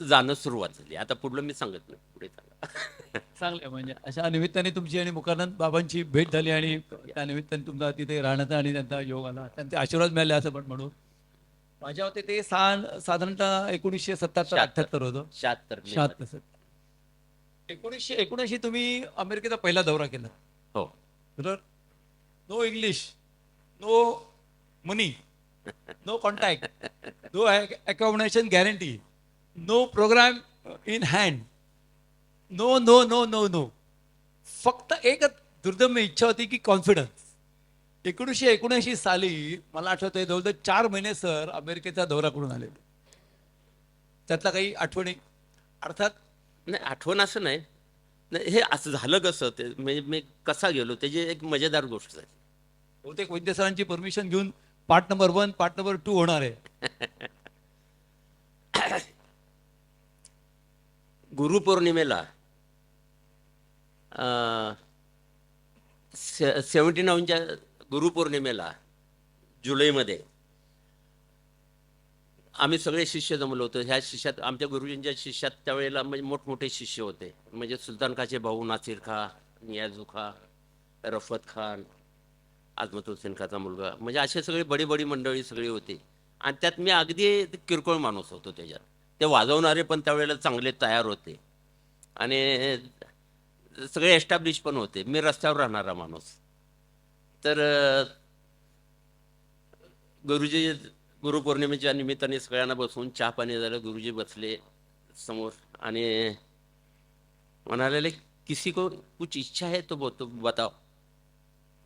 जाणं सुरुवात झाली. आता पुढलं मी सांगत नाही, पुढे सांगा. चांगलं म्हणजे अशा निमित्ताने तुमची आणि मुकानंद बाबांची भेट झाली आणि त्या निमित्ताने तुमचा तिथे राहण्याचा आणि त्यांचा योग आला, त्यांचे आशीर्वाद मिळाले असं पण म्हणू. माझ्या होते ते साधारणतः 1977-78 होतं. 76 76. 1979 तुम्ही अमेरिकेचा पहिला दौरा केला. हो. बरोबर. No English, no money, no contact, no accommodation guarantee, no programme in hand, no no no no no. फक्त एक दुर्दम्य इच्छा होती की कॉन्फिडन्स. 1979 साली मला आठवतंय जवळजवळ 4 महिने सर अमेरिकेचा दौरा करून आले. त्यातला काही आठवणी अर्थात नाही आठवण असं नाही. नाही, हे असं झालं कसं ते म्हणजे मी कसा गेलो त्याची एक मजेदार गोष्ट झाली. बहुतेक वैद्य सरांची परमिशन घेऊन पार्ट नंबर 1 पार्ट नंबर 2 होणार आहे. गुरुपौर्णिमेला 79च्या गुरुपौर्णिमेला जुलैमध्ये आम्ही सगळे शिष्य जमलो होतो. ह्या शिष्यात आमच्या गुरुजींच्या शिष्यात त्यावेळेला म्हणजे मोठमोठे शिष्य होते. म्हणजे सुलतान खाचे भाऊ नासिर खा, नियाजू खा, रफत खान, आजमत हुसेन खाचा मुलगा, म्हणजे असे सगळे बडी बडी मंडळी सगळी होती. आणि त्यात मी अगदी किरकोळ माणूस होतो त्याच्यात. ते वाजवणारे पण त्यावेळेला चांगले तयार होते आणि सगळे एस्टॅब्लिश पण होते. मी रस्त्यावर राहणारा माणूस. तर गुरुजी गुरुपौर्णिमेच्या निमित्ताने सगळ्यांना बसवून चहा पाणी झालं. गुरुजी बसले समोर आणि म्हणाले किसी को कुछ इच्छा है तो बताओ.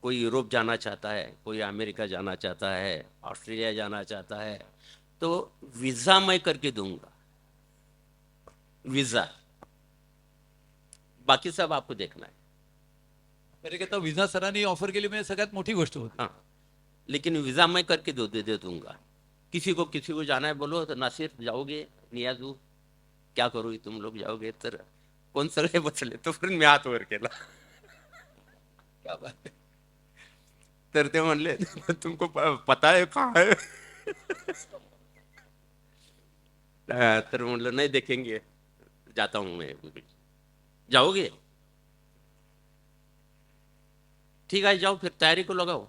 कोई यूरोप जाना चाहता है, कोई अमेरिका जाना चाहता है, ऑस्ट्रेलिया जाना चाहता है, तो वीज़ा मैं करके दूंगा. वीज़ा बाकी सब आपको देखना है. अमेरिकेचा विजा सरांनी ऑफर केली म्हणजे सगळ्यात मोठी गोष्ट होती. हाँ, लेकिन वीज़ा मैं करके दे दूंगा. किसी को जाना है बोलो. तो नासिर जाओगे, नियाजू क्या करू तुम लोग जाओगे. तर कोण सगळे बसले तोपर्यंत मी हात वर केला. क्या बात आहे. तर ते म्हणले तुमको पता है कहाँ है. तर म्हणलं नहीं देखेंगे, जाता हूँ मैं. जाओगे, ठीक है जाओ फिर तैयारी को लगाओ.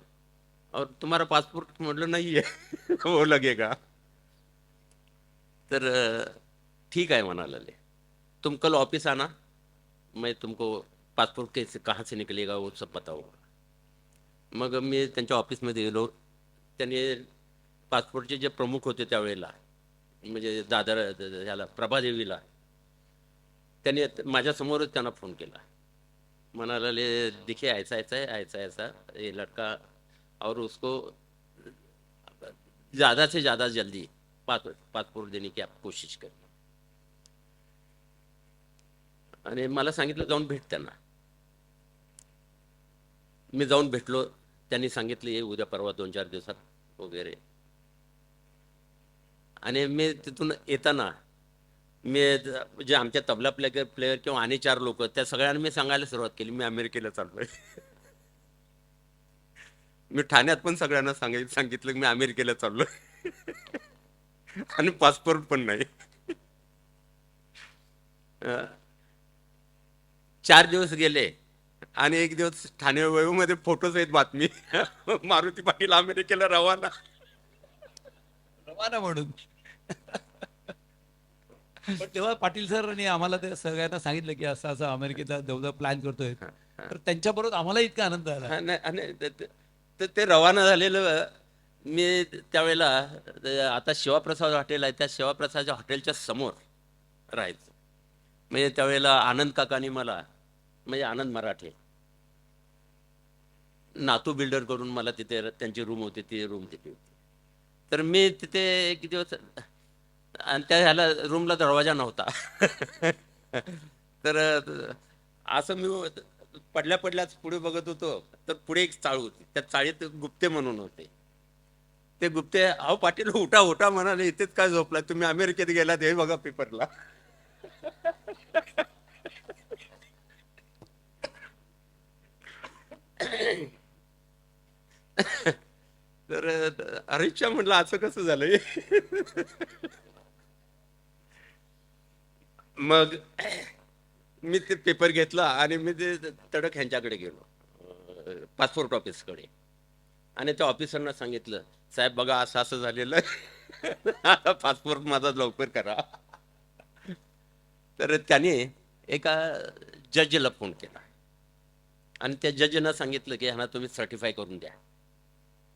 और तुम्हारा पासपोर्ट म्हटलं नहीं है वो लगेगा. तर ठीक है म्हणाले, तुम कल ऑफिस आना, मैं तुमको पासपोर्ट कैसे कहाँ से निकलेगा वो सब बताऊंगा. मग मी त्यांच्या ऑफिसमध्ये गेलो. त्यांनी पासपोर्टचे जे प्रमुख होते त्यावेळेला म्हणजे दादर ह्याला प्रभादेवीला, त्यांनी माझ्यासमोरच त्यांना फोन केला. म्हणाले देखिए ऐसा ऐसा है, ऐसा ऐसा ये लड़का, और उसको ज़्यादा से ज़्यादा जल्दी पासपोर्ट देने की आप कोशिश करें. आणि मला सांगितलं जाऊन भेट त्यांना. मी जाऊन भेटलो. त्यांनी सांगितलं ये उद्या परवा 2-4 दिवसात वगैरे. आणि मी तिथून येताना मी जे आमच्या तबला प्लेयर किंवा आणि 4 लोक त्या सगळ्यांना मी सांगायला सुरुवात केली मी अमेरिकेला चाललोय. मी ठाण्यात पण सगळ्यांना सांगितलं मी अमेरिकेला चाललोय आणि पासपोर्ट पण नाही. 4 दिवस गेले आणि एक दिवस ठाणे वयोमध्ये फोटोज आहेत बातमी मारुती पाटील अमेरिकेला रवाना. रवाना म्हणून पण तेव्हा पाटील सरांनी आम्हाला ते सगळ्यांना सांगितलं की असं असं अमेरिकेचा जवळ प्लॅन करतोय, तर त्यांच्याबरोबर आम्हाला इतका आनंद आला. हा, नाही, आणि ते रवाना झालेलं. मी त्यावेळेला आता शिवाप्रसाद हॉटेल आहे, त्या शिवाप्रसाद हॉटेलच्या समोर राहायचं. म्हणजे त्यावेळेला आनंद काकानी मला, म्हणजे आनंद मराठे, नातू बिल्डर करून मला तिथे त्यांची रूम होती, ती रूम तिथे होती. तर मी तिथे किती दिवस, आणि त्या ह्याला रूमला दरवाजा नव्हता. तर असं मी पडल्या पडल्याच पुढे बघत होतो, तर पुढे एक चाळ होती, त्या चाळीत गुप्ते म्हणून होते. ते गुप्ते, अहो पाटील उठा उठा म्हणाले, इथेच काय झोपला तुम्ही, अमेरिकेत गेलात हे बघा पेपरला. तर अरेच्छा म्हटलं असं कसं झालंय. मग मी ते पेपर घेतला आणि मी ते तडक ह्यांच्याकडे गेलो, पासपोर्ट ऑफिसकडे. आणि त्या ऑफिसरना सांगितलं, साहेब बघा असं असं झालेलं आहे, आता पासपोर्ट माझा लवकर करा. तर त्याने एका जजला फोन केला आणि त्या जजनं सांगितलं की ह्यांना तुम्ही सर्टिफाय करून द्या,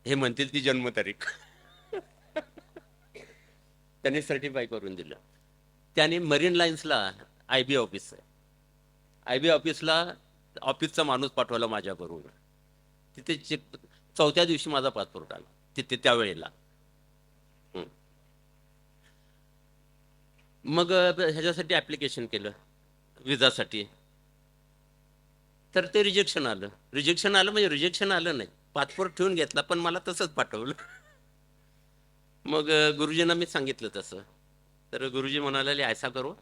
हे म्हणतील ती जन्मतारीख. त्यांनी सर्टिफाय करून दिलं. त्याने मरीन लाईन्सला IB ऑफिस आहे, IB ऑफिसला ऑफिसचा माणूस पाठवला माझ्याबरोबर. तिथे चौथ्या दिवशी माझा पासपोर्ट आला तिथे त्यावेळेला. मग ह्याच्यासाठी ॲप्लिकेशन केलं विजासाठी, तर ते रिजेक्शन आलं. रिजेक्शन आलं म्हणजे रिजेक्शन आलं नाही, पासपोर्ट ठेवून घेतला पण मला तसंच पाठवलं. मग गुरुजींना मी सांगितलं तसं. तर गुरुजी म्हणाले ऐसा करो,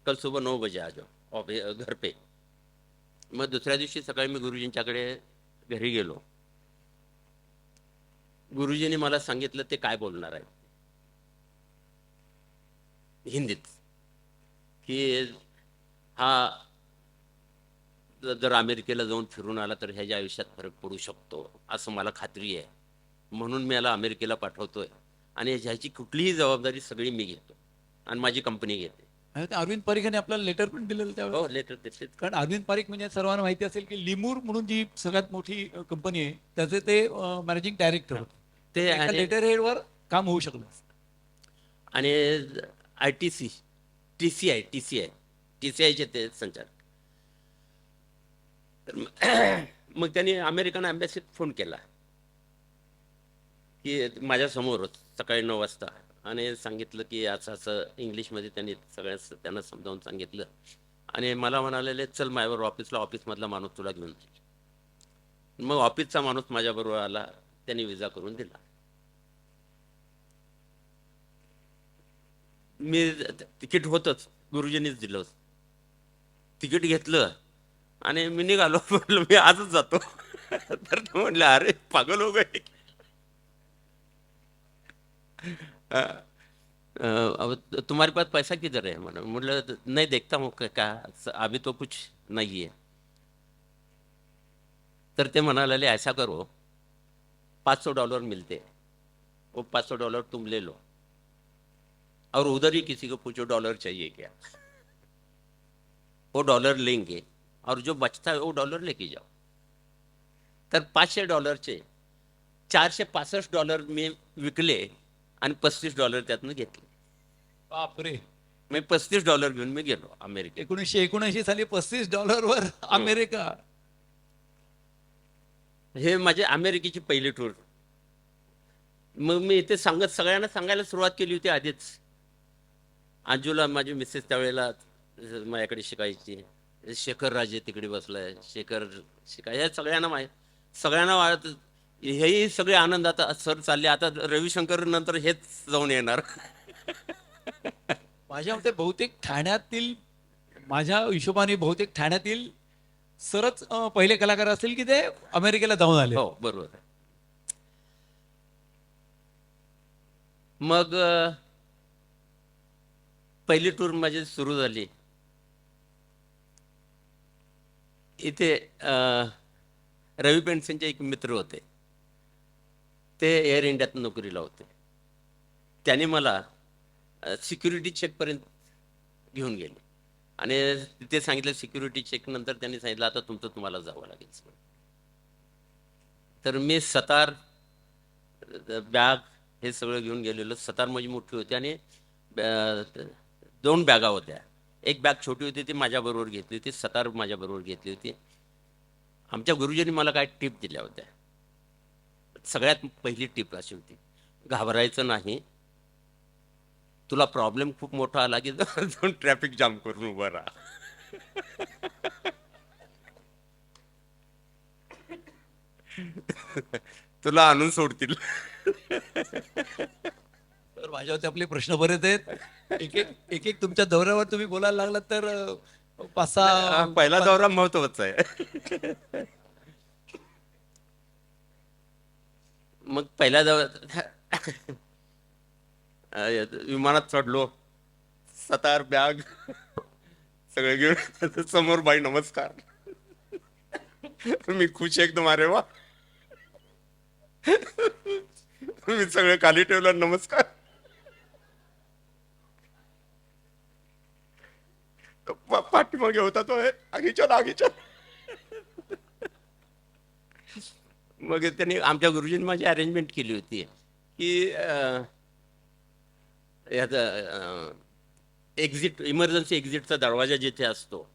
कल सुबह 9 बजे आ जाओ घर पे. मग दुसऱ्या दिवशी सकाळी मी गुरुजींच्याकडे घरी गेलो. गुरुजींनी मला सांगितलं ते काय बोलणार आहे हिंदीत, की हा जर अमेरिकेला जाऊन फिरून आला तर ह्याच्या आयुष्यात फरक पडू शकतो असं मला खात्री आहे, म्हणून मी याला अमेरिकेला पाठवतोय आणि ह्याची कुठलीही जबाबदारी सगळी मी घेतो आणि माझी कंपनी घेते. आणि ते अरविंद पारिखाने आपल्याला लेटर पण दिलेलं त्यावेळेस. हो, लेटर देते. कारण अरविंद पारिख म्हणजे सर्वांना माहिती असेल की लिमूर म्हणून जी सगळ्यात मोठी कंपनी आहे त्याचे ते मॅनेजिंग डायरेक्टर होते. ते आणि लेटर हेडवर काम होऊ शकलं. आणि ITC TCIचे ते संचालक. तर मग त्यांनी अमेरिकन एम्बॅसीत फोन केला की माझ्यासमोरच सकाळी 9 वाजता, आणि सांगितलं की असं असं इंग्लिशमध्ये त्यांनी त्यांना समजावून सांगितलं. आणि मला म्हणालेले चल माझ्याबरोबर ऑफिसला, ऑफिसमधला माणूस तुला घेऊन जाईल. मग ऑफिसचा माणूस माझ्याबरोबर आला, त्यांनी विजा करून दिला. मी तिकीट होतच गुरुजींनीच दिलं, तिकीट घेतलं आणि मी निघालो. म्हटलं मी आजच जातो. तर ते म्हटलं अरे पागल हो गए, तुम्हारे पास पैसा किधर है. म्हटलं नहीं देखता हूँ क्या, अभी तो कुछ नहीं है. तर ते म्हणाले ऐसा करो, $500 मिलते, वो $500 तुम ले लो और उधर ही किसी को पूछो डॉलर चाहिए क्या, वो डॉलर लेंगे और जो बचता है वो डॉलर लेके जाओ. तर $500 $465 मी विकले आणि $35 त्यातनं घेतले. बापरे. मी $35 घेऊन मी गेलो अमेरिकेत. 1979 साली $35 अमेरिका. हे माझे अमेरिकेची पहिली टूर. मग मी इथे सगळ्यांना सांगायला सुरुवात केली होती आधीच. अंजुला माझी मिसेस त्यावेळेला माझ्याकडे शिकायची, शेखर राजे तिकडे बसलाय, शेखर शिकाय, या सगळ्यांना हेही सगळे आनंदात सर चालले, आता रविशंकर नंतर हेच जाऊन येणार. माझ्या मते बहुतेक ठाण्यातील, माझ्या हिशोबाने बहुतेक ठाण्यातील सरच पहिले कलाकार असतील की ते अमेरिकेला जाऊन आले. हो बरोबर. मग पहिली टूर माझी सुरू झाली. इथे रवी पेंडसेंचे एक मित्र होते, ते एअर इंडियात नोकरीला होते. त्याने मला सिक्युरिटी चेकपर्यंत घेऊन गेले आणि तिथे सांगितलं सिक्युरिटी चेक नंतर त्यांनी सांगितलं आता तुम्हाला जावं लागेल. तर मी सतार बॅग हे सगळं घेऊन गेलेलो. सतार माझी मोठी होती आणि 2 बॅगा होत्या. एक बॅग छोटी होती ती माझ्याबरोबर घेतली होती, सतार माझ्याबरोबर घेतली होती. आमच्या गुरुजींनी मला काय टिप दिल्या होत्या. सगळ्यात पहिली टिप अशी होती, घाबरायचं नाही. तुला प्रॉब्लेम खूप मोठा आला की जाऊन ट्रॅफिक जाम करून उभं राहा. तुला आणून सोडतील. तर माझ्यावरती आपले प्रश्न बरेच आहेत. एक एक तुमच्या दौऱ्यावर तुम्ही बोलायला लागलात तर 5-6 पहिला दौरा महत्वाचा आहे. मग पहिल्या दौऱ्यात विमानात चढलो, सतार बॅग सगळे घेऊन समोर बाई नमस्कार. मी खुश एकदम, अरे वा. मी सगळे खाली ठेवलं, नमस्कार. पाठीमागे होता तो आगीच्या. मग त्यांनी आमच्या गुरुजींनी माझी अरेंजमेंट केली होती की एक्झिट, इमर्जन्सी एक्झिटचा दरवाजा जिथे असतो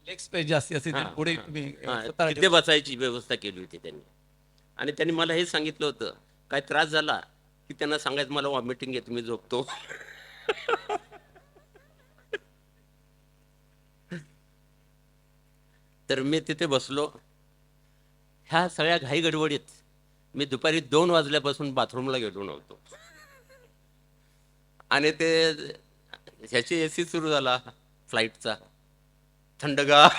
लेग स्पेस जास्ती असते हां, पुढे हां, तुम्ही हां, स्वतःला तिथे बसायची व्यवस्था केली होती त्यांनी. आणि त्यांनी मला हे सांगितलं होतं, काय त्रास झाला की त्यांना सांगायचं मला वॉमिटिंग येते, मी झोपतो. तर मी तिथे बसलो. ह्या सगळ्या घाई गडबडीत मी दुपारी 2 वाजल्यापासून बाथरूमला गेलो नव्हतो. आणि ते ह्याची AC सुरू झाला फ्लाईटचा, थंडगार.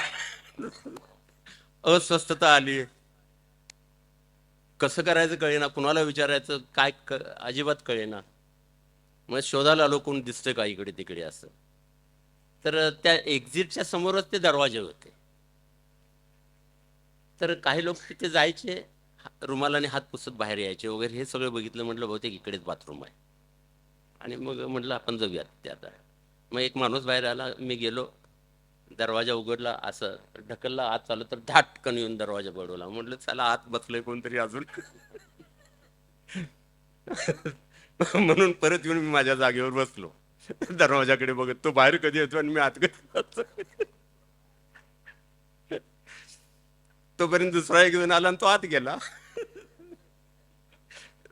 अस्वस्थता आली, कसं करायचं कळेना, कुणाला विचारायचं काय अजिबात कळेना. मग शोधायला आलो कोण दिसतंय का इकडे तिकडे असं. तर त्या एक्झिटच्या समोरच ते दरवाजे होते. तर काही लोक तिथे जायचे, रुमालाने हात पुसत बाहेर यायचे वगैरे. हे सगळं बघितलं, म्हटलं बहुतेक इकडेच बाथरूम आहे. आणि मग म्हटलं आपण जाऊयात ते आता. मग एक माणूस बाहेर आला, मी गेलो, दरवाजा उघडला, असं ढकलला, आत चालू तर धाटकन येऊन दरवाजा बडवला. म्हटलं चला आत बसलंय कोणतरी अजून. म्हणून परत येऊन मी माझ्या जागेवर बसलो, दरवाजाकडे बघत. तो बाहेर कधी येतो आणि मी आत कधी जातो. तोपर्यंत दुसरा एक जण आला आणि तो आत गेला.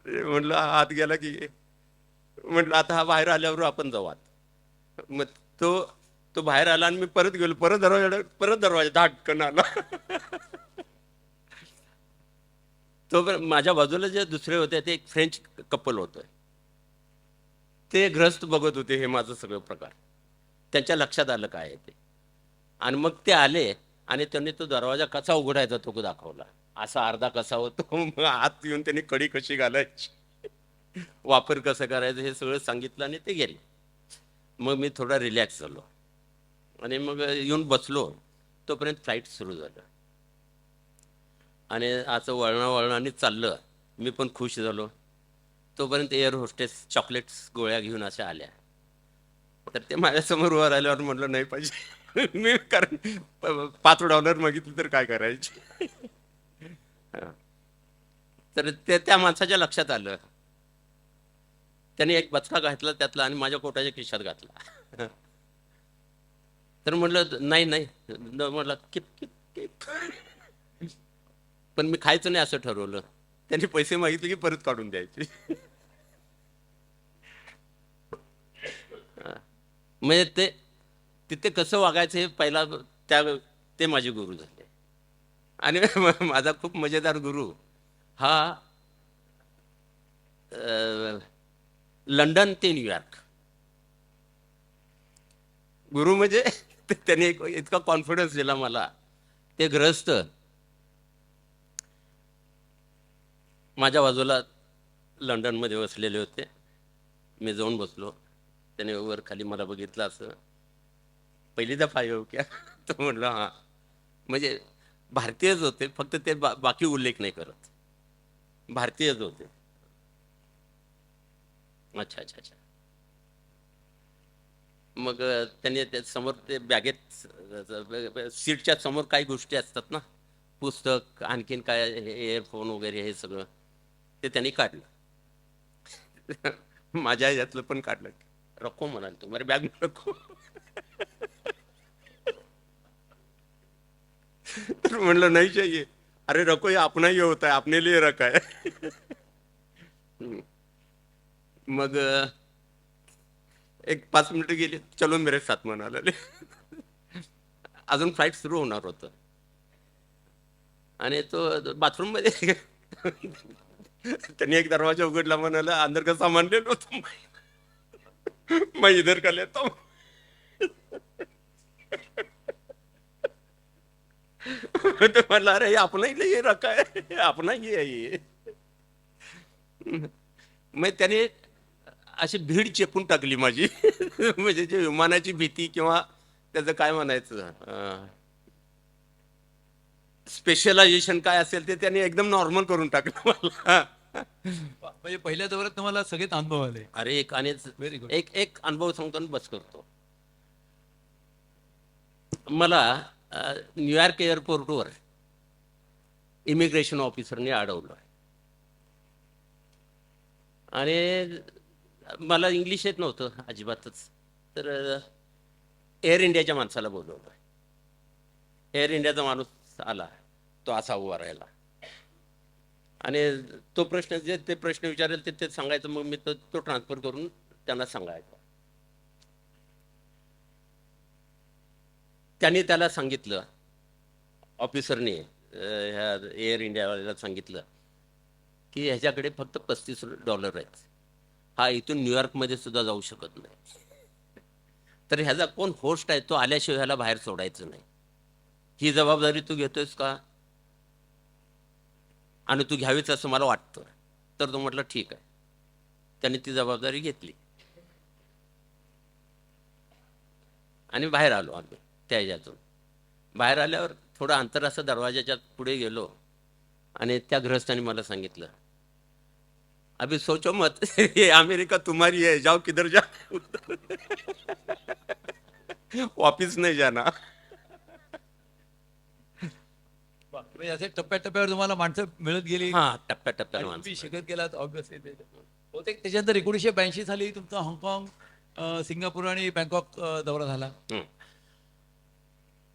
म्हटलं आत गेला की, म्हटलं आता हा बाहेर आल्यावर आपण जाऊ आत. मग तो बाहेर आला आणि मी परत गेलो, परत दरवाजा धाटकन आला. तो माझ्या बाजूला जे दुसरे होते ते एक फ्रेंच कपल होतं. ते ग्रस्त बघत होते हे माझं सगळं प्रकार. त्यांच्या लक्षात आलं काय आहे ते. आणि मग ते आले आणि त्यांनी तो दरवाजा कसा उघडायचा तो दाखवला. असा अर्धा कसा होतो. मग आत येऊन त्यांनी कडी कशी घालायची, वापर कसं करायचं हे सगळं सांगितलं आणि ते गेले. मग मी थोडा रिलॅक्स झालो आणि मग येऊन बसलो. तोपर्यंत फ्लाईट सुरू झालं आणि असं वळणावळणाने चाललं. मी पण खुश झालो. तोपर्यंत एअर होस्टेस चॉकलेट्स गोळ्या घेऊन अशा आल्या. तर ते माझ्यासमोर वर आल्यावर म्हटलं नाही पाहिजे. मी कारण $5 मागितलं तर काय करायचे. तर ते त्या माणसाच्या लक्षात आलं. त्याने एक बचका घातला त्यातला आणि माझ्या कोटाच्या खिशात घातला. तर म्हटलं नाही म्हटलं किप किप किप. पण मी खायचं नाही असं ठरवलं. त्यांनी पैसे मागितले की परत काढून द्यायचे. म्हणजे ते तिथे कसं वागायचं हे पहिला ते माझे गुरु झाले. आणि माझा खूप मजेदार गुरु हा लंडन ते न्यूयॉर्क गुरु. म्हणजे त्याने इतका कॉन्फिडन्स दिला मला. ते ग्रस्त माझ्या बाजूला लंडनमध्ये बसलेले होते. मी जाऊन बसलो. त्याने वर खाली मला बघितलं, असं पहिली दफा येऊ क्या. तो म्हटलं हां. म्हणजे भारतीयच होते, फक्त ते बाकी उल्लेख नाही करत. भारतीयच होते. अच्छा. मग त्यांनी त्या समोर ते बॅगेत सीटच्या समोर काही गोष्टी असतात ना, पुस्तक आणखीन काय एअरफोन वगैरे हे सगळं ते त्यांनी काढलं. माझ्या यातलं पण काढलं. रखो म्हणाल तू मेरे बॅग में रखो. तर म्हणलं नाही चाहिए. अरे रखो, ये अपना ही होता है, अपने लिए रखा है. मग एक 5 मिनिटं गेली, चलो मेरे साथ म्हणाले. अजून फ्लाईट सुरू होणार होतं आणि तो बाथरूम मध्ये त्यांनी एक दरवाजा उघडला, म्हणाला अंदर का सामान ले लो तुम, मैं इधर का लेता हूं. तो म्हणला अरे ये अपना ही ये रखा है, ये अपना ही है ये. मग त्याने अशी भीड चेपून टाकली माझी. म्हणजे जे विमानाची भीती किंवा त्याचं काय म्हणायचं स्पेशलायझेशन काय असेल ते त्याने एकदम नॉर्मल करून टाकलं मला. म्हणजे पहिल्या दौऱ्यात तुम्हाला सगळेच अनुभव आले. अरे एक आणि Very good. एक अनुभव सांगतो आणि बस करतो. मला न्यूयॉर्क एअरपोर्टवर इमिग्रेशन ऑफिसरने अडवलं आणि मला इंग्लिश येत नव्हतं अजिबातच. तर एअर इंडियाच्या माणसाला बोलवलं. एअर इंडियाचा माणूस आला, तो असा उभा राहिला आणि तो प्रश्न जे ते प्रश्न विचारेल ते सांगायचं. मग मी तो ट्रान्सफर करून त्यांना सांगायचा. त्यांनी त्याला सांगितलं, ऑफिसरने ह्या एअर इंडियावाल्याला सांगितलं की ह्याच्याकडे फक्त $35 आहेत, हा इथून न्यूयॉर्कमध्ये सुद्धा जाऊ शकत नाही. तर ह्याचा कोण होस्ट आहे तो आल्याशिवाय ह्याला बाहेर सोडायचं नाही. ही जबाबदारी तू घेतोयस का, आणि तू घ्यावीच असं मला वाटतं. तर तो म्हटलं ठीक आहे. त्याने ती जबाबदारी घेतली आणि बाहेर आलो आम्ही त्या ह्याच्यातून. बाहेर आल्यावर थोडं अंतर असं दरवाजाच्या पुढे गेलो आणि त्या गृहस्थाने मला सांगितलं, अभी सोचो मत, ये अमेरिका तुम्हारी है, जाओ किधर जा, वापिस नाही जाना. म्हणजे असे टप्प्याटप्प्यावर तुम्हाला माणसं मिळत गेली. हा, टप्प्याटप्प्याला आणि माणसं. तुम्ही शिकत गेलात ऑब्व्हियसली. बहुतेक त्याच्यानंतर 1982 साली तुमचा हाँगकाँग, सिंगापूर आणि बँकॉक दौरा झाला.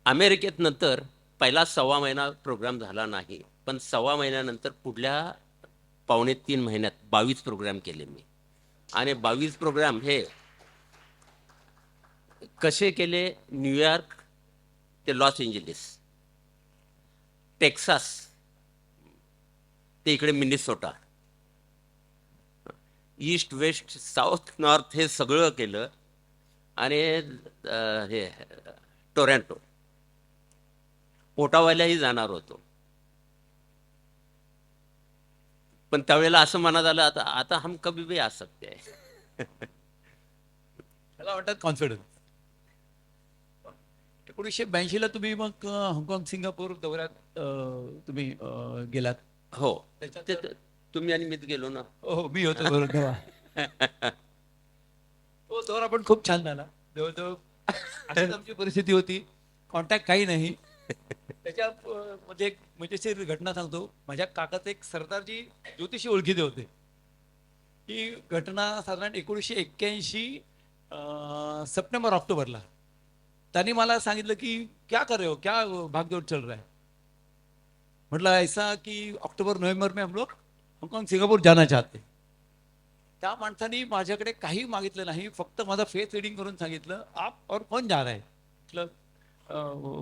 अमेरिकेत नंतर पहिला 1.25 महिना प्रोग्राम झाला नाही, पण 1.25 महिन्यानंतर पुढल्या 2.5-3 महिन्यात 22 प्रोग्राम केले मी. आणि 22 प्रोग्राम हे कसे केले, न्यूयॉर्क ते लॉस एंजलिस, टेक्सास ते इकडे Minnesota, east west south north हे सगळं केलं. आणि हे टोरंटो, ओटावालाही जाणार होतो. पण त्यावेळेला असं मनात आलं, आता आता हम कभी भी आ सकते हैं. त्याला म्हणतात कॉन्फिडन्स. 1982 ला तुम्ही मग हाँगकाँग सिंगापूर दौऱ्यात तुम्ही गेलात. हो, त्याच्यात- ते तुम्ही आणि मीच गेलो ना. हो, मी होतो बरोबर तेव्हा. तो दौरा पण खूप छान झाला. जवळजवळ अशीच आमची परिस्थिती होती, कॉन्टॅक्ट काही नाही. त्याच्या मध्ये एक मजेशीर घटना सांगतो. माझ्या काकाचे एक सरदारजी ज्योतिषी ओळखीचे होते. ही घटना साधारण 1981 सप्टेंबर ऑक्टोबरला. त्यांनी मला सांगितलं की क्या कर रहे हो, क्या भागदौड़ चल रहा है. मतलब ऐसा कि अक्टूबर नवंबर में हम लोग हाँगकाँग सिंगापूर जाना चाहते. त्या माणसाने माझ्याकडे काही मागितलं नाही, फक्त माझा फेस रीडिंग करून सांगितलं, आप और कौन जा रहा है. मतलब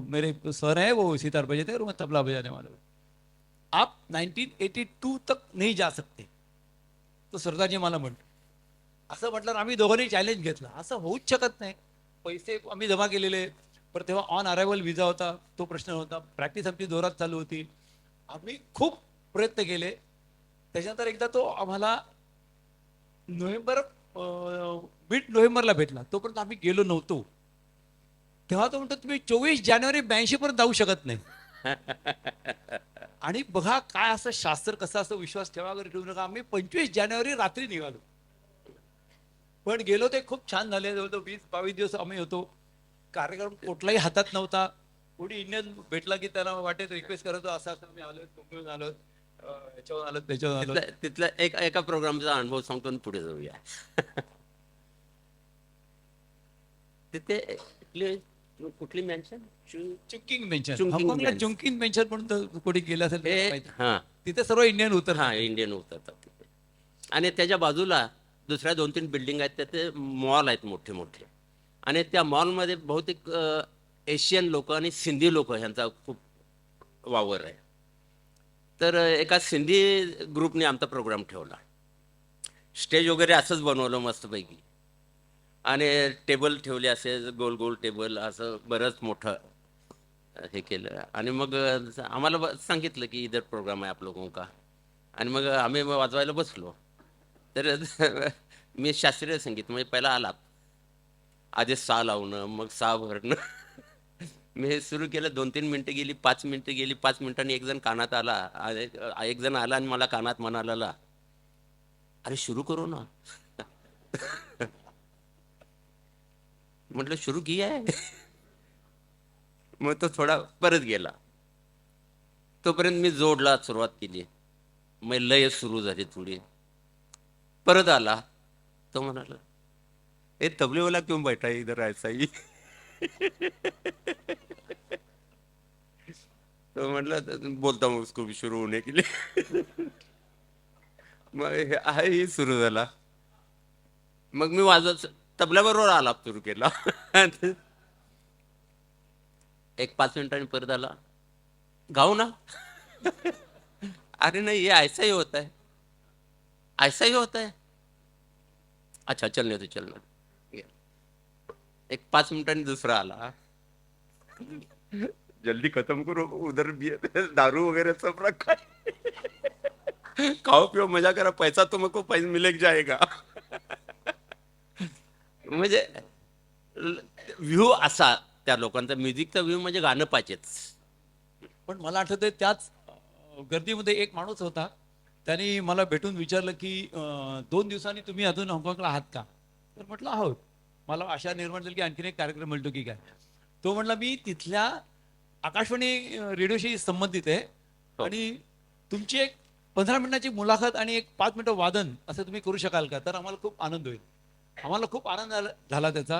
मेरे सर है वो सितार बजाते और मैं तबला बजाने वाला हूँ. आप 1982 तक नहीं जा सकते. तो सरदारजी मला म्हणतो. असं म्हटलं आम्ही दोघांनी चॅलेंज घेतलं. असं होऊच शकत नाही. पैसे आम्ही जमा केलेले, पण तेव्हा ऑन अरायव्हल विजा होता, तो प्रश्न होता. प्रॅक्टिस आमची जोरात चालू होती. आम्ही खूप प्रयत्न केले. त्याच्यानंतर एकदा तो आम्हाला मिड नोव्हेंबरला भेटला. तोपर्यंत आम्ही गेलो नव्हतो. तेव्हा तो म्हणतो तुम्ही 24 जानेवारी 82 पर्यंत जाऊ शकत नाही. आणि बघा काय असं शास्त्र कसं असं, विश्वास ठेवा वगैरे ठेवू नका. आम्ही 25 जानेवारी रात्री निघालो. पण गेलो ते खूप छान झाले. जवळजवळ 20-22 दिवस आम्ही होतो. कार्यक्रम कुठलाही हातात नव्हता. कोणी इंडियन भेटला की त्यांना वाटेत रिक्वेस्ट करायचो, असं असं मी आलो, मुंबईहून आलो, याच्यावर आलो, त्याच्यावर आलो. तिथल्या एका प्रोग्रामचा अनुभव सांगतो आणि पुढे जाऊया. तिथे कुठली mention Chungking mention, Chungking हाँगकाँगला mention. Chungking mention म्हणून तर कोणी गेलं असेल तर हे माहिती. हा तिथे सर्व इंडियन उतर. हा इंडियन उतरतात तिथे. आणि त्याच्या बाजूला दुसऱ्या 2-3 बिल्डिंग आहेत, त्याचे मॉल आहेत मोठे मोठे. आणि त्या मॉलमध्ये बहुतेक एशियन लोक आणि सिंधी लोक ह्यांचा खूप वावर आहे. तर एका सिंधी ग्रुपने आमचा प्रोग्राम ठेवला. स्टेज वगैरे असंच बनवलं मस्तपैकी, आणि टेबल ठेवले असे गोल गोल टेबल, असं बरंच मोठं हे केलं. आणि मग आम्हाला सांगितलं की इधर प्रोग्राम आहे आप लोगों का. आणि मग आम्ही वाजवायला बसलो. तर मी शास्त्रीय संगीत म्हणजे पहिला आलाप, आधी सा लावणं, मग सा भरणं. मी हे सुरू केलं. 2-3 मिनटं गेली, 5 मिनटं गेली. 5 मिनिटांनी एक जण कानात आला, एक जण आला आणि मला कानात म्हणाला, अरे शुरू करू ना. म्हटलं शुरू किया है. मग तो थोडा परत गेला. तोपर्यंत मी जोडला सुरुवात केली. मग लय सुरू झाली थोडी. परत आला. तो म्हणाला, ए तबलेवाला क्यों बैठा है इधर ऐसा ही. तो म्हटलं बोलता हूँ उसको भी शुरू होने के लिए. मग हे सुरू झाला. मग मी वाजत तबल्याबरोबर आलाप सुरू केला. एक 5 मिनिटांनी परत आला, गाऊ ना. अरे नहीं, ये ऐसा ही होता है, ऐसा ही होता है. अच्छा चलने दो चलने दो. एक 5 मिनिटांनी दुसरा आला, जल्दी खत्म करो, उधर भी दारू वगैरह सब रखा है, खाओ पिओ मजा करा, पैसा तुमको पैसा मिलेक जाएगा. म्हणजे व्ह्यू असा त्या लोकांचा, म्युझिकचा व्ह्यू म्हणजे गाणं पाहिजेच. पण मला आठवतंय त्याच गर्दीमध्ये एक माणूस होता. त्यांनी मला भेटून विचारलं की 2 दिवसांनी तुम्ही अजून हाँगकाँगला आहात का. तर म्हटलं आहोत. मला आशा निर्माण झाली की आणखीन एक कार्यक्रम मिळतो की काय. तो म्हटला मी तिथल्या आकाशवाणी रेडिओशी संबंधित आहे, आणि तुमची एक 15 मिनिटाची मुलाखत आणि एक 5 मिनिटं वादन असं तुम्ही करू शकाल का. तर आम्हाला खूप आनंद होईल. आम्हाला खूप आनंद झाला त्याचा.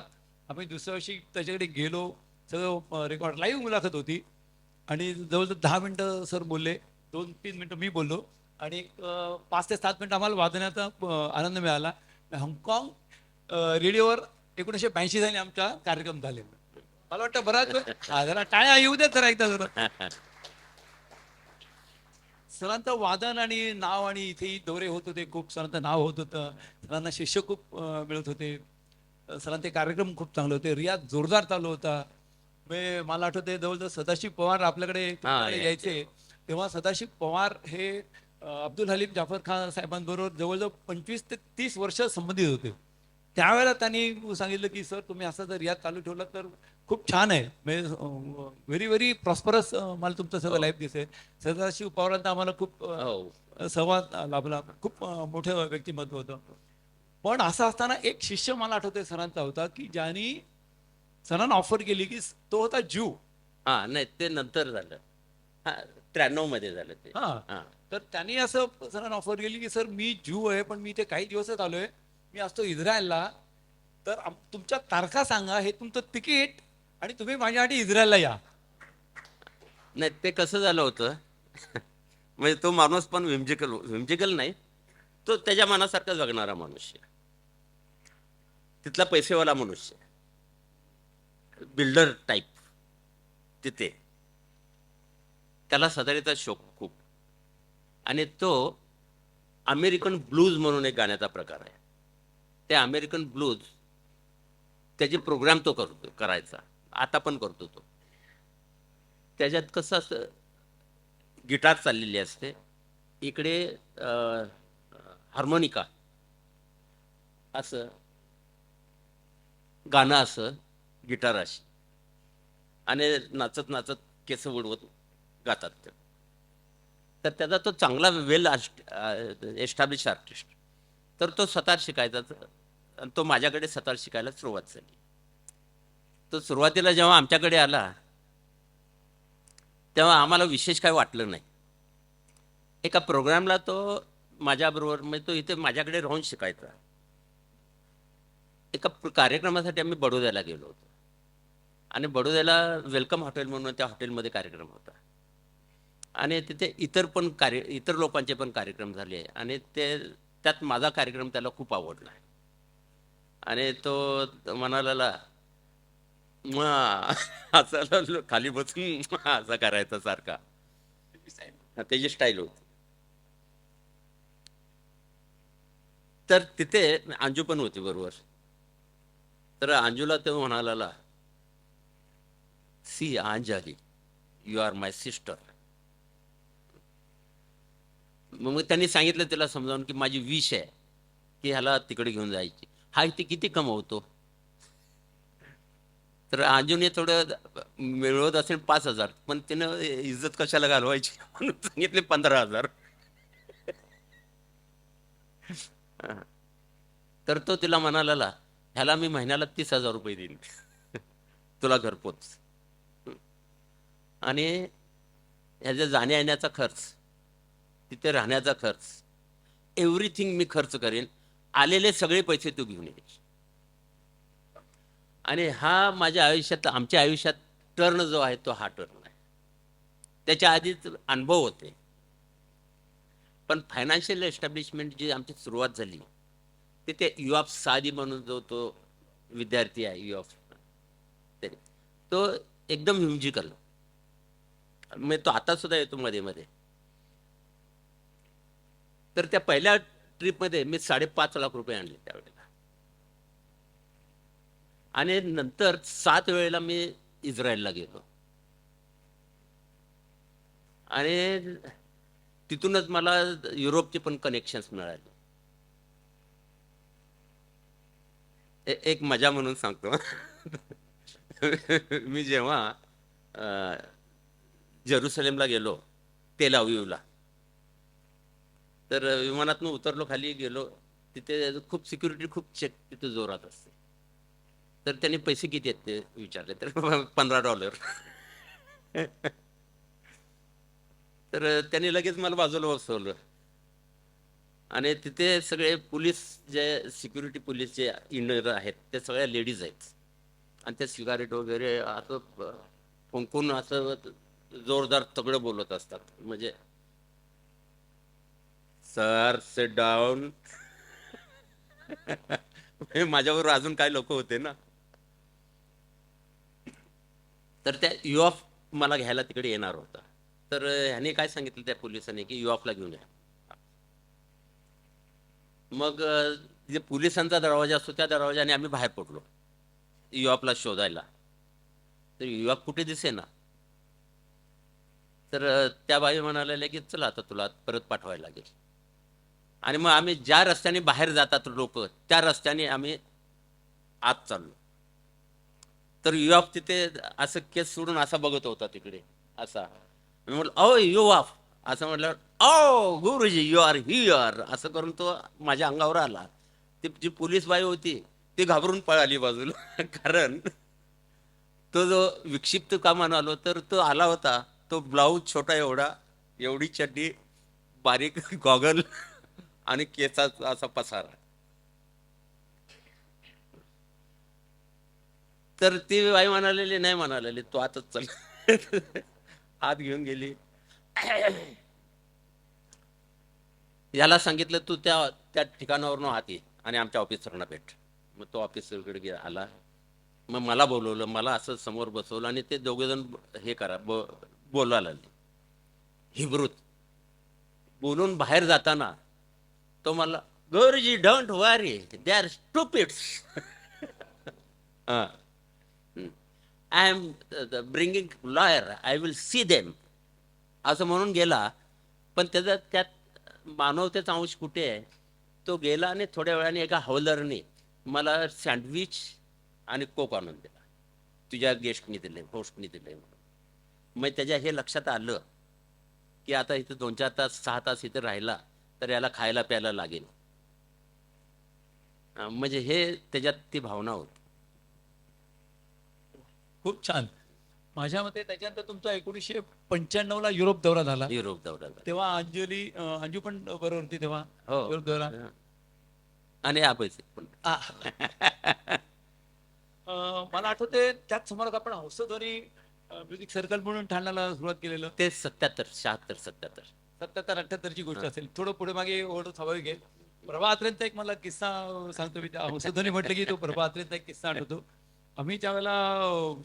आम्ही दुसऱ्या वर्षी त्याच्याकडे गेलो. सगळं रेकॉर्ड लाईव्ह मुलाखत होती, आणि जवळजवळ 10 मिनिटं सर बोलले, 2-3 मिनिटं मी बोललो, आणि 5 ते 7 मिनिटं आम्हाला वादनाचा आनंद मिळाला. हाँगकाँग रेडिओवर 1982 साली आमचा कार्यक्रम झाले. मला वाटतं बराच वेळ जरा टाळ्या येऊ देत जरा एकदा जरा. सरांचं वादन आणि नाव, आणि इथेही दौरे होत होते खूप, सरांचं नाव होत होतं, सरांना शिष्य खूप मिळत होते, सरांचे कार्यक्रम खूप चांगले होते, रियाज जोरदार चालू होता. मला आठवते जवळजवळ सदाशिव पवार आपल्याकडे यायचे तेव्हा सदाशिव पवार हे अब्दुल हलीम जाफर खान साहेबांबरोबर जवळजवळ 25 ते 30 वर्ष संबंधित होते. त्यावेळेला त्यांनी सांगितलं की सर तुम्ही असं जर रियाज चालू ठेवला तर खूप छान आहे, व्हेरी व्हेरी प्रॉस्परस मला तुमचं सगळं लाईफ दिसेल. सदाशिव पवारांचा आम्हाला खूप संवाद लाभला. खूप मोठं व्यक्तिमत्व होतं. पण असं असताना एक शिष्य मला आठवतंय सरांचा होता की ज्यांनी सरांना ऑफर केली की तो होता ज्यू. हा नाही, ते नंतर झालं. हा 93 मध्ये झालं ते. हा, तर त्यांनी असं सरांना ऑफर केली की सर मी ज्यू आहे, पण मी इथे काही दिवसच आलोय, मी असतो इस्रायलला, तर तुमच्या तारखा सांगा, हे तुमचं तिकीट, आणि तुम्ही माझ्यासाठी इस्रायलला या. नाही, ते कसं झालं होतं. म्हणजे तो माणूस पण व्हिम्जिकल नाही, तो त्याच्या मनासारखा जगणारा मनुष्य, तिथला पैसेवाला मनुष्य, बिल्डर टाईप. तिथे त्याला सदारीचा शौक खूप. आणि तो अमेरिकन ब्लूज म्हणून एक गाण्याचा प्रकार आहे. ते अमेरिकन ब्लूज त्याचे प्रोग्राम तो करायचा, आता पण करतो तो. त्याच्यात कसं असतं, गिटार चाललेली असते, इकडे हार्मोनिका, असं गाणं, असं गिटार अशी, आणि नाचत नाचत केस उडवत गातात ते. तर त्याचा तो चांगला वेल एस्टॅब्लिश आर्टिस्ट. तर तो स्वतः शिकायचा आणि तो माझ्याकडे सतार शिकायला सुरुवात झाली. तो सुरुवातीला जेव्हा आमच्याकडे आला तेव्हा आम्हाला विशेष काय वाटलं नाही. एका प्रोग्रामला तो माझ्याबरोबर, म्हणजे तो इथे माझ्याकडे राहून शिकायचा. एका कार्यक्रमासाठी आम्ही बडोद्याला गेलो होतो आणि बडोद्याला वेलकम हॉटेल म्हणून त्या हॉटेलमध्ये कार्यक्रम होता आणि तिथे इतर लोकांचे पण कार्यक्रम झाले आणि त्यात माझा कार्यक्रम त्याला खूप आवडला आणि तो म्हणाला असं खाली बसून असं करायचा सारखा. त्याची स्टाईल होती. तर तिथे अंजू पण होती बरोबर. तर अंजूला तो म्हणाला, see Anjali, you are my sister. मग त्यांनी सांगितलं त्याला समजावून की माझी विश आहे की ह्याला तिकडे घेऊन जायची. हा इथे किती कमवतो. तर अंजूने थोडं मिळवत असेल 5,000, पण त्यानं इज्जत कशाला घालवायची म्हणून सांगितले 15,000. तर तो तिला म्हणाला, ह्याला मी महिन्याला 30,000 रुपये देईन तुला घरपोच, आणि ह्याच्या जाण्या येण्याचा खर्च, तिथे राहण्याचा खर्च, एव्हरीथिंग मी खर्च करेन, आलेले सगळे पैसे तू घेऊन ये. आणि हा माझ्या आयुष्यात, आमच्या आयुष्यात टर्न जो आहे तो हा टर्न आहे. त्याच्या आधीच अनुभव होते, पण फायनान्शियल एस्टॅब्लिशमेंट जी आमची सुरुवात झाली तिथे यू ऑफ सादी म्हणून जो तो विद्यार्थी आहे यू ऑफ, तो एकदम म्युझिकल, म्हणजे तो आता सुद्धा येतो मध्ये मध्ये. तर त्या पहिल्या ट्रिपमध्ये मी 5.5 लाख रुपये आणले त्यावेळेला, आणि नंतर 7 वेळेला मी इस्रायलला गेलो आणि तिथूनच मला युरोपचे पण कनेक्शन्स मिळाले. एक मजा म्हणून सांगतो. मी जेव्हा जेरुसलेमला गेलो, तेल अविवला, तर विमानातून उतरलो, खाली गेलो, तिथे खूप सिक्युरिटी, खूप चेक तिथे जोरात असते. तर त्यांनी पैसे किती आहेत ते विचारले, तर $15. तर त्यांनी लगेच मला बाजूला बसवलं आणि तिथे सगळे पोलीस, जे सिक्युरिटी पोलीस जे इनर आहेत ते सगळ्या लेडीज आहेत आणि त्या सिगारेट वगैरे असं फुंकून असं जोरदार तगडं बोलत असतात, म्हणजे सर सिट डाऊन. माझ्याबरोबर अजून काय लोक होते ना. तर त्या यू ऑफ मला घ्यायला तिकडे येणार होता. तर ह्याने काय सांगितलं त्या पोलिसांनी की यू ऑफला घेऊन या. मग जे पोलिसांचा दरवाजा असतो त्या दरवाजाने आम्ही बाहेर पडलो यू ऑफला शोधायला. तर यू ऑफ कुठे दिसेना. तर त्या बाई म्हणाल्या की चला आता तुला परत पाठवायला लागेल. आणि मग आम्ही ज्या रस्त्याने बाहेर जातात लोक त्या रस्त्याने आम्ही आत चाललो. तर यू ऑफ तिथे असं केस सोडून असा बघत होता तिकडे असा. मी म्हटलं ओ यू ऑफ असं म्हटलं, ओ गुरुजी यू आर हिअर असं करून तो माझ्या अंगावर आला. ती जी पोलीस बाई होती ती घाबरून पळाली बाजूला. कारण तो जो विक्षिप्त कामान आलो तर तो आला होता, तो ब्लाऊज छोटा एवढा, एवढी चड्डी, बारीक गॉगल आणि केसाचा असा पसारा. तर ती बाई म्हणालेली नाही, म्हणालेली तू आताच चल. हात घेऊन गेली. याला सांगितलं तू त्या ठिकाणावरून हात ये आणि आमच्या ऑफिसरना भेट. मग तो ऑफिसरकडे आला. मग मला बोलवलं, मला असं समोर बसवलं आणि ते दोघेजण हे बोलायला लागले हिब्रूत. बोलून बाहेर जाताना तो मला, guruji don't worry they are stupids, I am bringing lawyer, I will see them असं म्हणून गेला. पण त्यात मानवतेचा अंश कुठे आहे. तो गेला आणि थोड्या वेळाने एका हवलदारने मला सँडविच आणि कोक आणून दिला. तुझ्या गेस्टनी दिले, होस्टनी दिले. मग त्याच्या हे लक्षात आलं की आता इथं 2-4 तास 6 तास इथे राहिला तर याला खायला प्यायला लागेल. म्हणजे हे त्याच्यात ती भावना होती. खूप छान. माझ्या मते त्याच्यानंतर तुमचा 1995ला युरोप दौरा झाला. युरोप दौरा झाला. तेव्हा अंजू पण बरोबर होती तेव्हा हो. युरोप दौरा. आणि अभयचे पण. आ. मला आठवते त्याच सुमारास आपण हौसध्वनी म्युझिक सर्कल म्हणून ठाण्याला सुरुवात केलेलं. ते 77, 76, 77. 77-78ची गोष्ट असेल. थोडं पुढे मागे ओढ स्वाभाविक आहे. प्रभा अत्रेंचा एक मला किस्सा सांगतो मी. त्या हौसध्वनी म्हटलं की तो प्रभा अत्रेंचा एक किस्सा आठवतो. आम्ही त्यावेळेला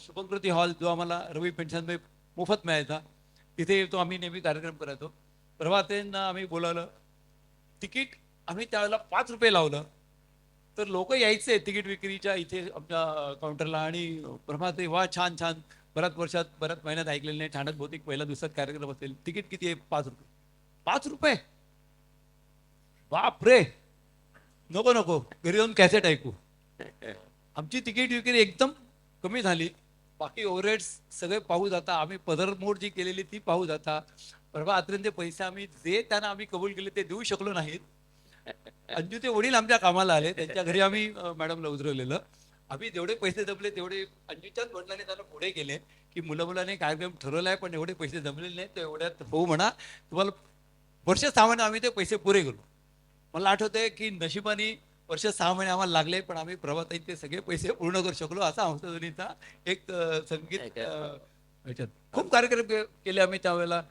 शुभकृती हॉल जो आम्हाला रवी पेन्शनमध्ये मोफत मिळायचा, तिथे तो आम्ही नेहमी कार्यक्रम करायचो. प्रभा अत्रेंना आम्ही बोलावलं. तिकीट आम्ही त्यावेळेला ₹5 लावलं तर लोक यायचे तिकीट विक्रीच्या इथे आमच्या काउंटरला. आणि प्रभाते वा छान छान, बऱ्याच वर्षात बऱ्याच महिन्यात ऐकलेलं नाही, ठाण्यात बहुतेक पहिला दुसऱ्यात कार्यक्रम असेल. तिकीट किती आहे? ₹5. ₹5? बाप रे, नको नको, घरी जाऊन कॅसेट ऐकू. आमची तिकीट विक्री एकदम कमी झाली. बाकी ओव्हरहेड्स सगळे पाहू जाता, आम्ही पदरमोड जी केलेली ती पाहू जाता. प्रभा अत्रेंचे पैसे आम्ही जे त्यांना आम्ही कबूल केले ते देऊ शकलो नाहीत. अंजूचे वडील आमच्या कामाला आले, त्यांच्या घरी आम्ही मॅडमला उतरवलेलं. आम्ही जेवढे पैसे जमले तेवढे अंजूच्याच वडिलांनी त्यांना पुढे केले की मुलाने कार्यक्रम ठरवलाय पण एवढे पैसे जमलेले नाहीत, तर एवढ्यात हो म्हणा, तुम्हाला वर्ष 6 महिने आम्ही ते पैसे पुरे करू. मला आठवतंय की नशिबाने वर्ष 6 महिने आम्हाला लागले, पण आम्ही प्रभाताई ते सगळे पैसे पूर्ण करू शकलो. असा हंसध्वनीचा एक संगीत ह्याच्यात खूप कार्यक्रम केले आम्ही त्यावेळेला.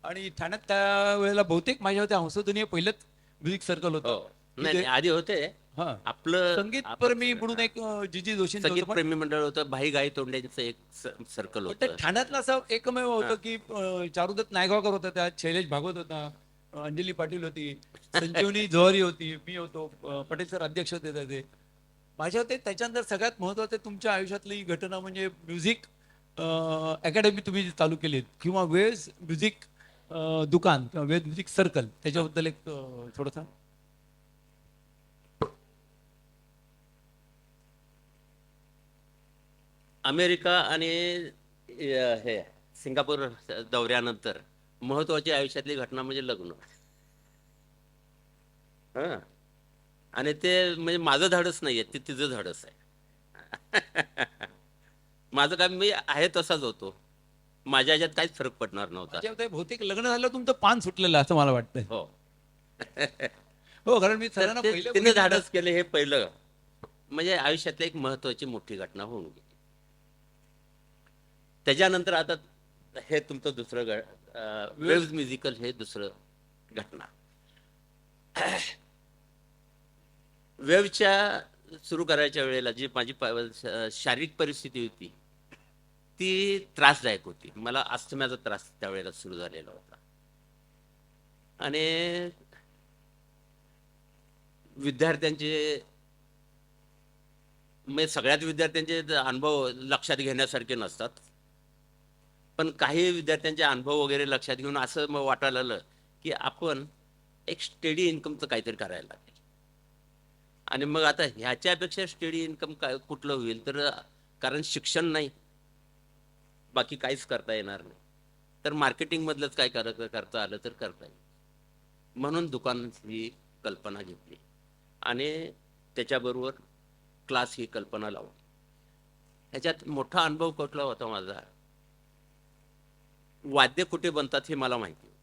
आणि ठाण्यात त्यावेळेला बहुतेक माझ्या त्या हंसध्वनी पहिलंच म्युझिक सर्कल हो. होतं. नाही, आधी होते हा, आपलं संगीत प्रेमी म्हणून एक जीजी जोशी संगीत प्रेमी मंडळ होतं. भाई गाई तोंड्यांचं एक सर्कल होतं. ठाण्यातलं असं एकमेव होतं की चारुदत्त नायगावकर होता, त्यात शैलेश भागवत होता, अंजली पाटील होती, संजीवनी जोहरी होती, मी होतो, पटेल सर अध्यक्ष होते त्याचे. माझ्या होते. त्याच्यानंतर सगळ्यात महत्वाचं तुमच्या आयुष्यातली घटना म्हणजे म्युझिक अकॅडमी तुम्ही जी चालू केली किंवा वेज म्युझिक दुकान किंवा वेज म्युझिक सर्कल, त्याच्याबद्दल एक थोडंसं. अमेरिका आणि हे सिंगापूर दौऱ्यानंतर महत्वाची आयुष्यातली घटना म्हणजे लग्न. हा, आणि ते म्हणजे माझं धाडस नाहीये, ते तिचं धाडस आहे. माझं काय, मी आहे तसाच होतो. माझ्या ह्याच्यात काहीच फरक पडणार नव्हता. माझ्या मते बहुतेक लग्न झालं तुमचं पान सुटलेलं असं मला वाटतंय. हो. हो, कारण मी तर सरांना पहिलं तिने धाडस केले, हे पहिलं म्हणजे आयुष्यातली एक महत्वाची मोठी घटना होऊन गेली. त्याच्यानंतर आता हे तुमचं दुसरं वेव्ज म्युझिकल, हे दुसरं घटना. वेव्हच्या सुरू करायच्या वेळेला जी माझी शारीरिक परिस्थिती होती ती त्रासदायक होती. मला अस्थम्याचा त्रास त्यावेळेला सुरू झालेला होता. आणि विद्यार्थ्यांचे म्हणजे सगळ्याच विद्यार्थ्यांचे अनुभव लक्षात घेण्यासारखे नसतात, पण काही विद्यार्थ्यांचे अनुभव वगैरे लक्षात घेऊन असं मग वाटायला लागलं की आपण एक स्टेडी इन्कमचं काहीतरी करायला लागेल. आणि मग आता ह्याच्यापेक्षा स्टेडी इन्कम काय कुठलं होईल, तर कारण शिक्षण नाही, बाकी काहीच करता येणार नाही, तर मार्केटिंग मधलंच काय करता आलं तर करता येईल. म्हणून दुकान ही कल्पना घेतली आणि त्याच्याबरोबर क्लास ही कल्पना लावली. ह्याच्यात मोठा अनुभव कुठला होता माझा, वाद्य कुठे बनतात हे मला माहिती होतं,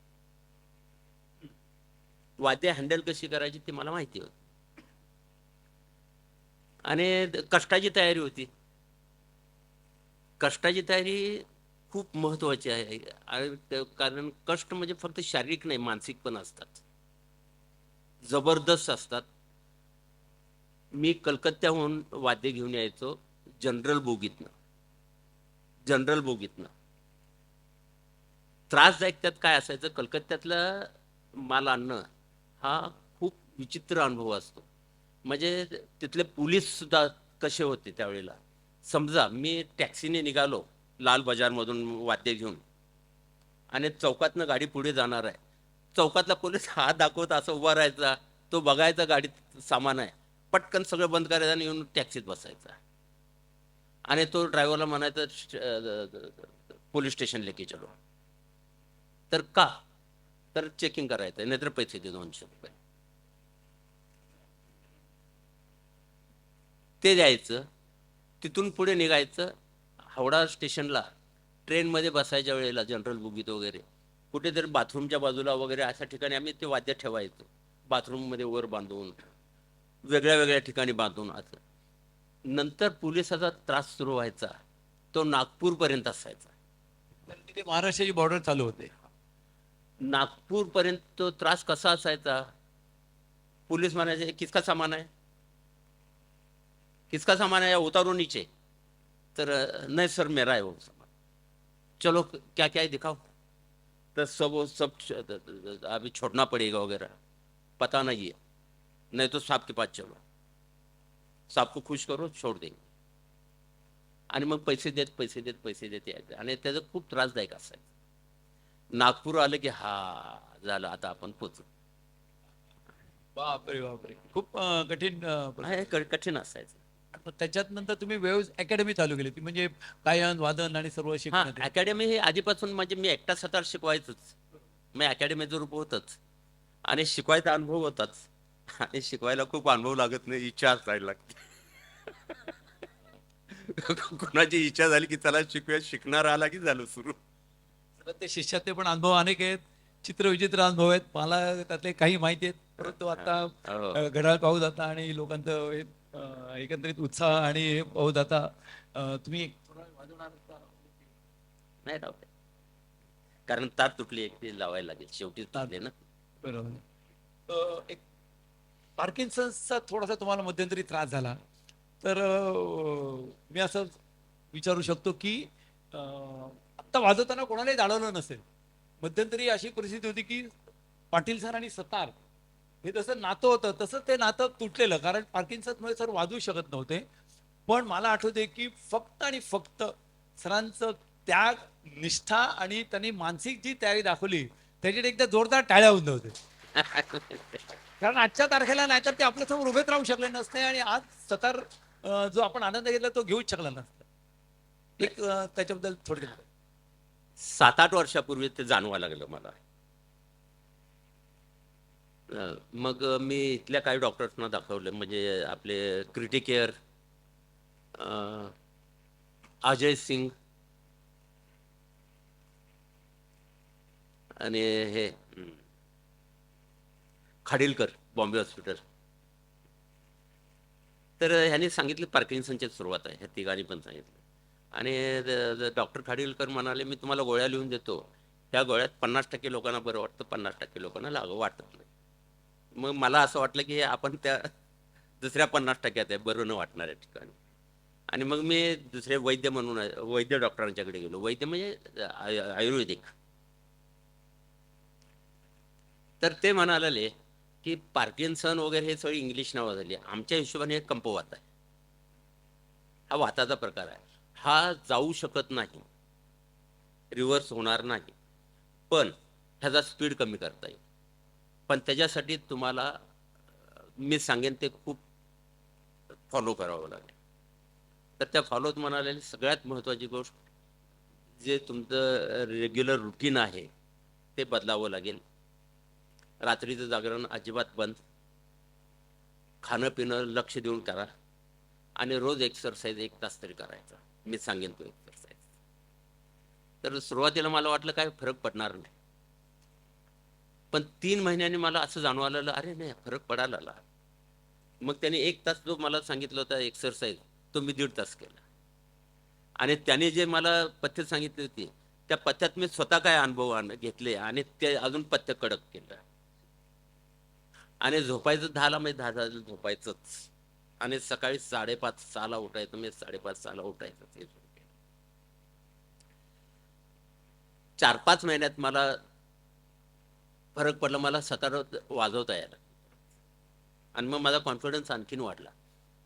वाद्य हँडल कशी करायची ते मला माहिती होतं, आणि कष्टाची तयारी होती. कष्टाची तयारी खूप महत्वाची आहे, कारण कष्ट म्हणजे फक्त शारीरिक नाही, मानसिक पण असतात, जबरदस्त असतात. मी कलकत्त्याहून वाद्य घेऊन यायचो जनरल बोगीतनं. त्रासदायक त्यात काय असायचं, कलकत्त्यातलं माल आणणं हा खूप विचित्र अनुभव असतो. म्हणजे तिथले पोलीस सुद्धा कसे होते त्यावेळेला. समजा मी टॅक्सीने निघालो लाल बाजारमधून वाद्य घेऊन आणि चौकातनं गाडी पुढे जाणार आहे, चौकातला पोलीस हात दाखवत असं उभा राहायचा, तो बघायचा गाडीत सामान आहे, पटकन सगळं बंद करायचं आणि येऊन टॅक्सीत बसायचा. आणि तो ड्रायव्हरला म्हणायचं पोलीस स्टेशन लेके चलो. तर का, तर चेकिंग करायचं, नाहीतर पैसे दे ₹200. ते द्यायचं. तिथून पुढे निघायचं. हावडा स्टेशनला ट्रेनमध्ये बसायच्या वेळेला जनरल बुगीत वगैरे कुठेतरी बाथरूमच्या बाजूला वगैरे अशा ठिकाणी आम्ही ते वाद्य ठेवायचो. बाथरूममध्ये वर बांधून, वेगळ्या वेगळ्या ठिकाणी बांधून असं. नंतर पोलिसाचा त्रास सुरू व्हायचा, तो नागपूरपर्यंत असायचा. तर तिथे महाराष्ट्राची बॉर्डर चालू होते. नागपूरपर्यंत तो त्रास कसा असायचा, पुलिस म्हणायचे किसका सामान आहे, किसका सामान है, उतारो नीचे. तर नहीं सर मेरा है वो सामान. चलो क्या क्या है दिखाओ. तर सब अभी छोड़ना पड़ेगा वगैरह, पता नहीं है, नहीं तो साहब के पास चलो, साहब को खुश करो, छोड़ देंगे. आणि मग पैसे देत यायचे. आणि त्याचं खूप त्रासदायक असायचं. नागपूर आलं की हा झालं, आता आपण पोचू. बापरे बापरे, खूप कठीण कठीण असायचं. त्याच्यात नंतर तुम्ही वेव्ज अकॅडमी चालू केली ती, म्हणजे गायन वादन आणि सर्व हा, शिकण्यात. अकॅडमी हे आधीपासून म्हणजे मी एकटा सतार शिकवायचोच. मी अकॅडमीचं रूप होतच आणि शिकवायचा अनुभव होताच. आणि शिकवायला खूप अनुभव लागत नाही, इच्छा असायला लागते. कोणाची इच्छा झाली की चला शिकूया, शिकणार आला की झालं सुरू. तर ते शिष्यातले पण अनुभव अनेक आहेत, चित्रविचित्र अनुभव आहेत, मला त्यातले काही माहिती आहेत. परंतु आता हो. घड्याळ पाहू जाता आणि लोकांचं हे, एकंदरीत उत्साह आणि हे पाहू जाता. तुम्ही थोडा वेळ वाजवणार का? नाही राहू दे. कारण तार तुटली एक ती लावायला लागेल, शेवटी तुटले ना. बरोबर. एक पार्किन्सन्सचा थोडासा तुम्हाला मध्यंतरी त्रास झाला, तर मी असं विचारू शकतो की आत्ता वाजवताना कोणालाही जाणवलं नसेल, मध्यंतरी अशी परिस्थिती होती की पाटील सर आणि सतार हे जसं नातं होतं तसं ते नातं तुटलेलं, कारण पार्किन्सन्समुळे सर वाजवू शकत नव्हते. पण मला आठवते की फक्त आणि फक्त सरांचं त्याग, निष्ठा आणि त्यांनी मानसिक जी तयारी दाखवली त्याच्यात एकदा जोरदार टाळ्या होऊन होते. कारण आजच्या तारखेला नाहीतर ते आपल्या समोर उभेच राहू शकले नसते आणि आज सतार जो आपण आनंद घेतला तो घेऊच शकला नसता. एक त्याच्याबद्दल थोडक्यात. 7-8 वर्षापूर्वी ते जाणवा लागलं मला. मग मी इथल्या काही डॉक्टर्सना दाखवलं, म्हणजे आपले क्रिटिकेअर, अजय सिंग आणि हे खाडीलकर, बॉम्बे हॉस्पिटल. तर ह्यांनी सांगितलं पार्किन्सनची सुरुवात आहे, ह्या तिघांनी पण सांगितलं. आणि डॉक्टर खाडीलकर म्हणाले मी तुम्हाला गोळ्या लिहून देतो, त्या गोळ्यात 50% लोकांना बरं वाटतं, 50% लोकांना वाटत नाही. मग मला असं वाटलं की आपण त्या दुसऱ्या 50% आहे बरं न वाटणाऱ्या ठिकाणी. आणि मग मी दुसरे वैद्य म्हणून वैद्य डॉक्टरांच्याकडे गेलो. वैद्य म्हणजे आयुर्वेदिक. तर ते म्हणाले की पार्किन्सन वगैरे हे सगळी इंग्लिश नावं झाली, आमच्या हिशोबाने हे कंपवात आहे, हा वाताचा प्रकार आहे, हा जाऊ शकत नाही, रिव्हर्स होणार नाही, पण ह्याचा स्पीड कमी करता येईल. पण त्याच्यासाठी तुम्हाला मी सांगेन ते खूप फॉलो करावं लागेल. तर त्या फॉलोत म्हणाले सगळ्यात महत्त्वाची गोष्ट, जे तुमचं रेग्युलर रुटीन आहे ते बदलावं लागेल. रात्रीचं जागरण अजिबात बंद, खाणं पिणं लक्ष देऊन करा, आणि रोज एक्सरसाइज 1 तास तरी करायचा. मी सांगेन तो एक्सरसाइज. तर सुरुवातीला मला वाटलं काय फरक पडणार नाही, पण 3 महिन्यांनी मला असं जाणवायला लागलं अरे नाही फरक पडायला लागला. मग त्याने 1 तास जो मला सांगितलं होता एक्सरसाइज तो मी 1.5 तास केला. आणि त्याने जे मला पथ्य सांगितली होती त्या पथ्यात मी स्वतः काय अनुभव घेतले आणि ते अजून पथ्य कडक केलं. आणि झोपायचं 10ला म्हणजे 10 झोपायचंच, आणि सकाळी 5:30-6ला उठायचं, मी 5:30-6ला उठायचं. ते 4-5 महिन्यात मला फरक पडला, मला सतार वाजवता यायला, आणि मग माझा कॉन्फिडन्स आणखीन वाढला.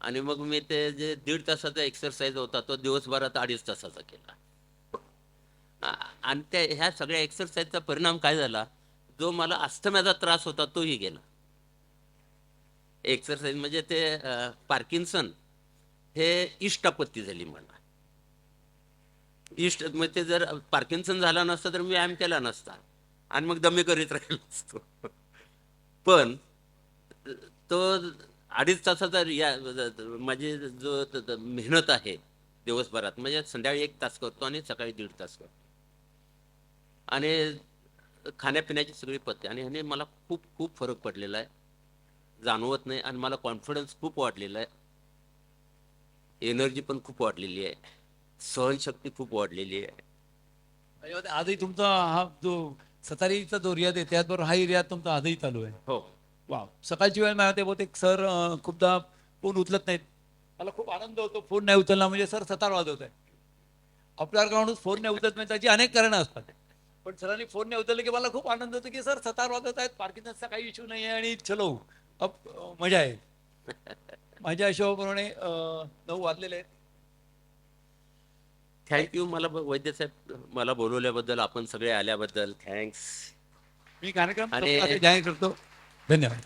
आणि मग मी ते जे 1.5 तासाचा एक्सरसाइज होता तो दिवसभरात 2.5 तासाचा केला. आणि त्या ह्या सगळ्या एक्सरसाइजचा परिणाम काय झाला, जो मला अस्थम्याचा त्रास होता तोही गेला. एक्सरसाइज म्हणजे ते पार्किन्सन हे इष्टापत्ती झाली मला. म्हणजे जर पार्किन्सन झाला नसता तर मी व्यायाम केला नसता आणि मग दमे करीत राहिलो असतो. पण तो अडीच तासाचा माझी जो मेहनत आहे दिवसभरात, म्हणजे संध्याकाळी 1 तास करतो आणि सकाळी 1.5 तास करतो. आणि खाण्यापिण्याची सगळी पथ्य, आणि ह्याने मला खूप खूप फरक पडलेला आहे, जाणवत नाही. आणि मला कॉन्फिडन्स खूप वाढलेला आहे, एनर्जी पण खूप वाढलेली आहे, सहनशक्ती खूप वाढलेली आहे. म्हणजे आजही तुमचा हा जो सतारीचा जो रियाज आहे त्याचबरोबर हाही रियाज तुमचा आजही चालू आहे. हो. वा, सकाळची वेळ नाही होते बहुतेक सर खूपदा फोन उचलत नाहीत. मला खूप आनंद होतो फोन नाही उचलला म्हणजे सर सतार वाजवत आहे. आपल्याला माणूस फोन नाही उचलत नाही त्याची अनेक कारणं असतात, पण सरांनी फोन नाही उचलले की मला खूप आनंद होतो की सर सतार वाजवत आहेत, पार्किंगचा काही इश्यू नाही आहे आणि चलो अब मजा आहे. माझ्या हिशोबाप्रमाणे 9 वाजलेले आहेत. थँक्यू मला वैद्य साहेब, मला बोलवल्याबद्दल, आपण सगळे आल्याबद्दल थँक्स. मी कार्यक्रम आणि- जाहीर करतो. धन्यवाद.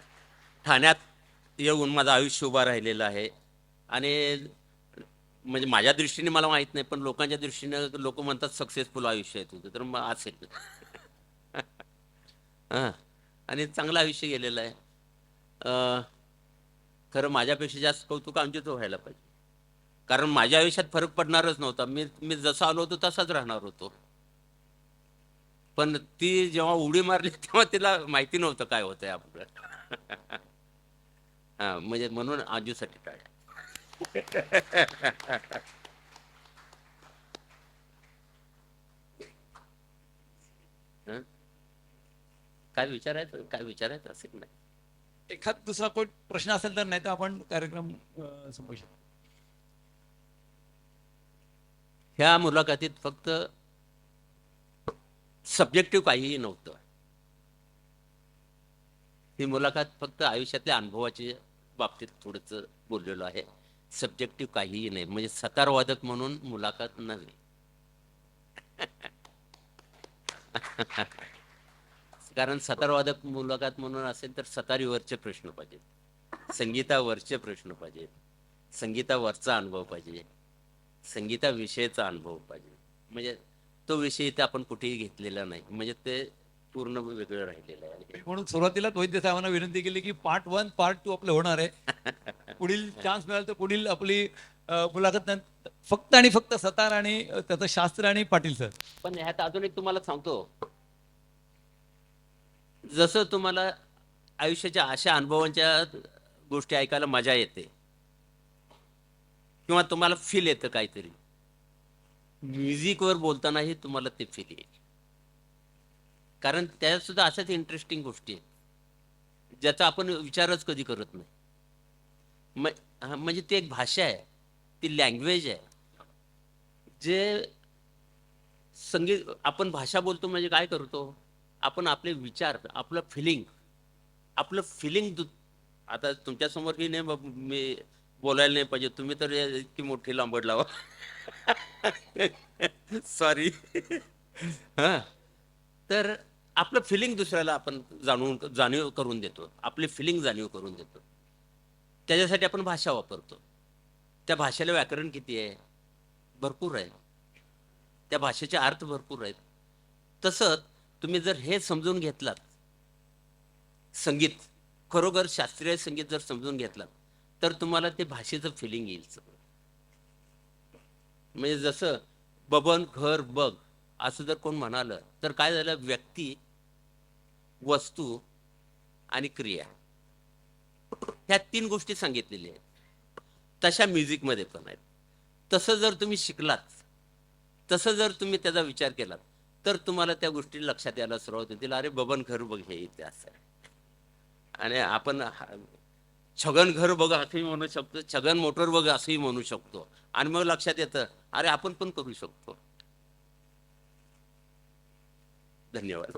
ठाण्यात येऊन माझं आयुष्य उभा राहिलेलं आहे. आणि म्हणजे माझ्या दृष्टीने मला माहीत नाही, पण लोकांच्या दृष्टीने लोक म्हणतात सक्सेसफुल आयुष्य आहे तुझं, तर मग असेल. हां. आणि चांगलं आयुष्य गेलेलं आहे. खरं माझ्यापेक्षा जास्त कौतुक आमचेच व्हायला पाहिजे, कारण माझ्या आयुष्यात फरक पडणारच नव्हता. मी मी जसा आलो होतो तसाच राहणार होतो. पण ती जेव्हा उडी मारली तेव्हा तिला माहिती नव्हतं काय होतंय आपलं. हा, म्हणजे म्हणून आजूसाठी टाळ्या. हं? काय विचारायचं असेल नाही. एखाद दुसरा कोण प्रश्न असेल तर, नाही तर आपण कार्यक्रम संपवू शकतो. ह्या मुलाखतीत फक्त सब्जेक्टिव्ह काहीही नव्हतं. ही मुलाखत फक्त आयुष्यातल्या अनुभवाच्या बाबतीत थोडंसं बोललेलो आहे. सब्जेक्टिव्ह काहीही नाही, म्हणजे सतारवादक म्हणून मुलाखत नव्हे. कारण सतारवादक मुलाखत म्हणून असेल तर सतारीवरचे प्रश्न पाहिजेत, संगीतावरचे प्रश्न पाहिजेत, संगीतावरचा अनुभव पाहिजे, संगीताविषयीचा अनुभव पाहिजे. म्हणजे तो विषय इथे आपण कुठेही घेतलेला नाही, म्हणजे ते पूर्ण वेगळं राहिलेलं आहे. म्हणून सुरुवातीलाच वैद्य साहेबांना विनंती केली की पार्ट 1 पार्ट 2 आपलं होणार आहे. पुढील चान्स मिळाला तर पुढील आपली मुलाखत फक्त आणि फक्त सतार आणि त्याचं शास्त्र आणि पाटील सर. पण ह्यात अजून एक तुम्हाला सांगतो, जसं तुम्हाला आयुष्याच्या अशा अनुभवांच्या गोष्टी ऐकायला मजा येते किंवा तुम्हाला फील येतं काहीतरी, म्युझिकवर बोलतानाही तुम्हाला ते फील येईल. कारण त्यात सुद्धा अशाच इंटरेस्टिंग गोष्टी आहेत ज्याचा आपण विचारच कधी करत नाही. म्हणजे ती एक भाषा आहे, ती लँग्वेज आहे. जे संगीत, आपण भाषा बोलतो म्हणजे काय करतो, आपण आपले विचार, आपलं फिलिंग आता तुमच्यासमोर की नाही मी बोलायला नाही पाहिजे, तुम्ही तर इतकी मोठी लांबड लावा. सॉरी. हां. तर आपलं फिलिंग दुसऱ्याला आपण जाणीव करून देतो, आपली फिलिंग जाणीव करून देतो. त्याच्यासाठी आपण भाषा वापरतो. त्या भाषेला व्याकरण किती आहे? भरपूर आहे. त्या भाषेचे अर्थ भरपूर आहेत. तसंच तुम्ही जर हे समजून घेतलात, संगीत खरोखर शास्त्रीय संगीत जर समजून घेतलात, तर तुम्हाला ते भाषेचं फिलिंग येईल सगळं. म्हणजे जसं बबन घर बघ असं जर कोण म्हणालं तर काय झालं, व्यक्ती, वस्तू आणि क्रिया, ह्या 3 गोष्टी सांगितलेल्या आहेत. तशा म्युझिकमध्ये पण आहेत. तसं जर तुम्ही शिकलात, तसं जर तुम्ही त्याचा विचार केलात, तर तुम्हाला त्या गोष्टी लक्षात यायला सुरुवात होतील. अरे बबन घर बघ हे इथे असं आहे, आणि आपण छगन घर बघ असंही म्हणू शकतो, छगन मोटर बघ असंही म्हणू शकतो. आणि मग लक्षात येतं अरे आपण पण करू शकतो. धन्यवाद.